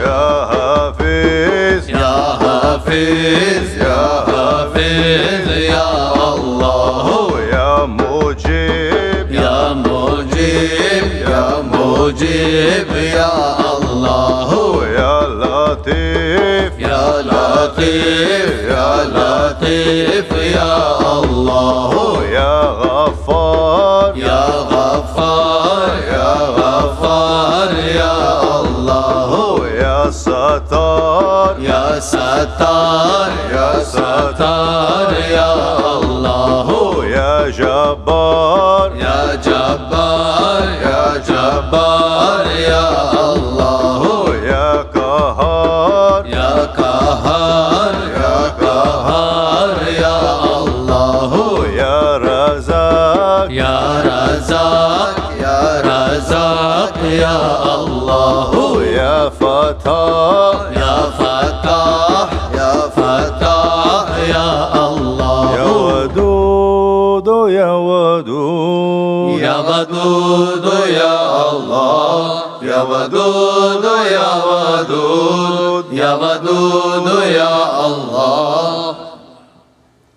يا حافظ يا حافظ يا حافظ يا الله يا مجيب يا مجيب يا مجيب يا الله يا لطيف يا لطيف يا لطيف يا الله يا غفار يا غفار يا غفار يا الله يا ستار يا ستار يا ستار يا الله يا جبار يا جبار يا جبار يا الله يا قهار يا قهار يا قهار يا الله يا رزاق يا رزاق يا رزاق يا الله يا فتاح يا فتاح يا فتاح يا الله يا ودود يا ودود يا ودود يا الله يا ودود يا ودود يا ودود يا الله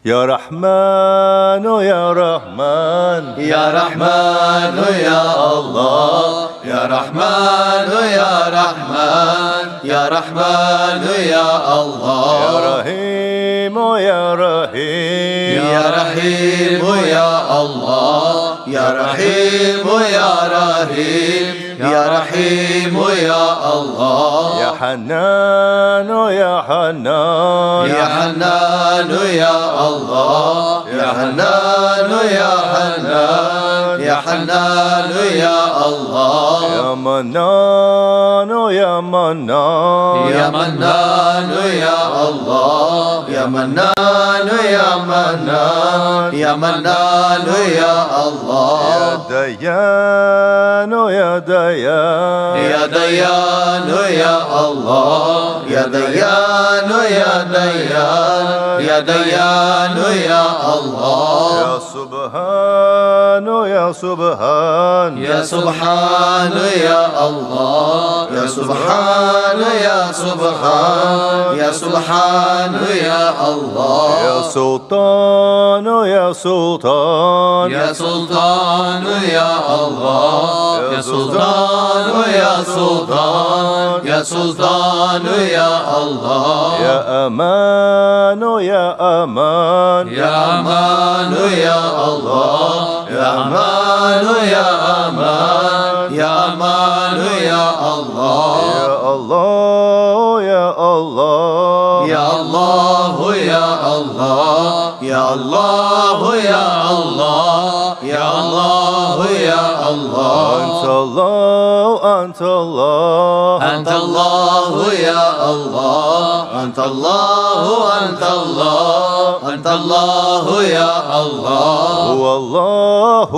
يا رحمن يا رحمن يا رحمن يا الله يا رحمن يا رحمن يا رحمن يا الله يا رحيم يا رحيم يا رحيم يا الله يا رحيم يا رحيم يا رحيم يا الله يا حنان يا حنان يا حنان يا الله يا حنان يا حنان يا حنان يا الله يا منان يا منان يا منان يا الله يا منان يا منان يا منان يا الله يا ديان يا ديان يا ديان يا الله يا ديان يا ديان يا ديان يا الله يا سبحان يا سبحان يا سبحان يا الله يا سبحان يا سبحان يا سبحان يا الله يا سلطان يا سلطان يا سلطان يا الله يا سلطان يا سلطان يا سلطان يا الله يا أمان يا أمان يا أمان يا الله يا أمان يا أمان يا أمان يا الله يا الله يا الله يا الله يا الله يا الله يا الله يا الله يا الله أنت الله أنت الله أنت الله يا الله أنت الله أنت الله أنت الله يا الله هو الله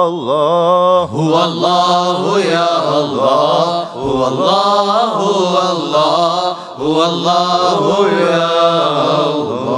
الله هو الله يا الله هو الله هو الله هو الله يا الله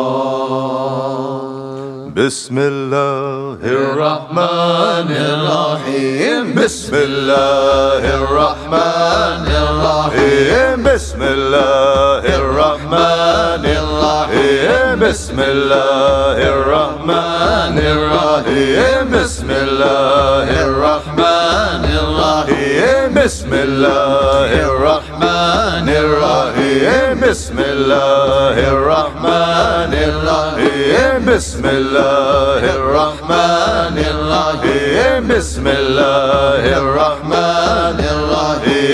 بسم الله الرحمن الرحيم بسم الله الرحمن الرحيم بسم الله الرحمن الرحيم بسم الله الرحمن الرحيم بسم الله الرحمن الرحيم بسم الله الرحمن الرحيم بسم الله الرحمن الرحيم بسم الله الرحمن الرحيم بسم الله الرحمن الرحيم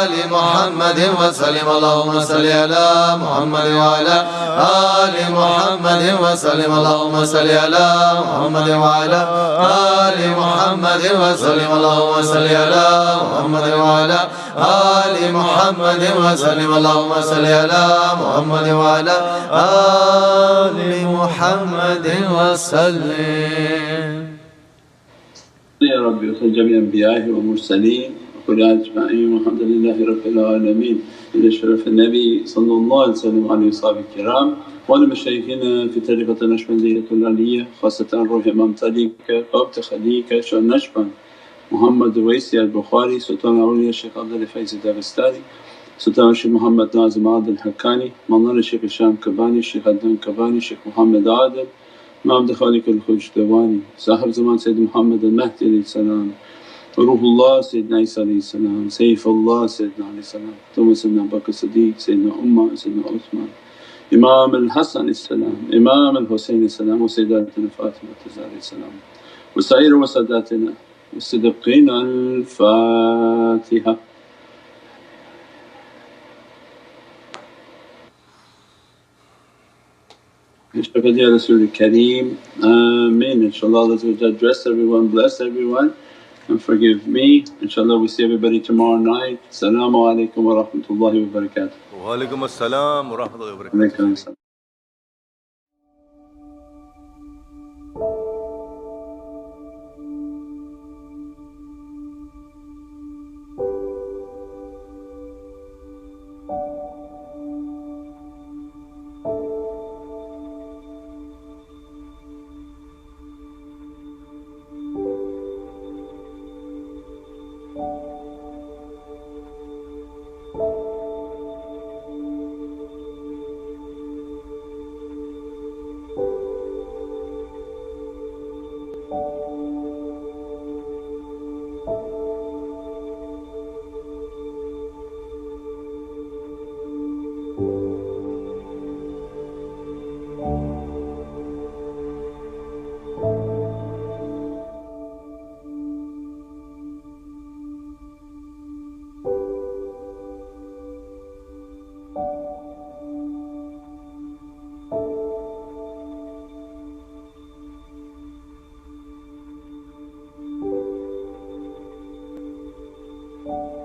آل محمد وسلم اللهم صل على محمد وعلى آل محمد وسلم اللهم صل على محمد وعلى آل محمد وسلم اللهم صل على محمد وعلى آل محمد وسلم اللهم صل على محمد وعلى آل محمد وسلم. يا ربي وصل جميع أنبيائه والمرسلين وكل أجمعين والحمد لله رب العالمين إلى شرف النبي صلى الله عليه وسلم وعلى أصحابه الكرام ولمشايخنا في طريقة النشبندية العلية خاصة روح إمام طريق قابت خليك شان نشبند محمد ويسي البخاري سلطان الأولياء الشيخ عبد الفيز الداغستاني سلطان الشيخ محمد ناظم عادل الحكاني مولانا الشيخ هشام كباني الشيخ عدنان كباني الشيخ محمد عادل إمام خالق الخجدواني صاحب زمان سيد محمد المهدي عليه السلام روح الله سيدنا عيسى عليه السلام سيف الله سيدنا عليه السلام ثم سيدنا أبو بكر الصديق سيدنا أمة سيدنا عثمان إمام الحسن السلام إمام الحسين السلام وسيداتنا فاطمة عليه السلام وسائر وساداتنا والصديقين. الفاتحة. Shukr ya Rasul Kareem. Ameen. Inshallah Allah will address everyone, bless everyone and forgive me. Inshallah we see everybody tomorrow night. Assalamu alaikum wa rahmatullahi wa barakatuh. Wa alaikum assalam wa rahmatullahi wa barakatuh. you.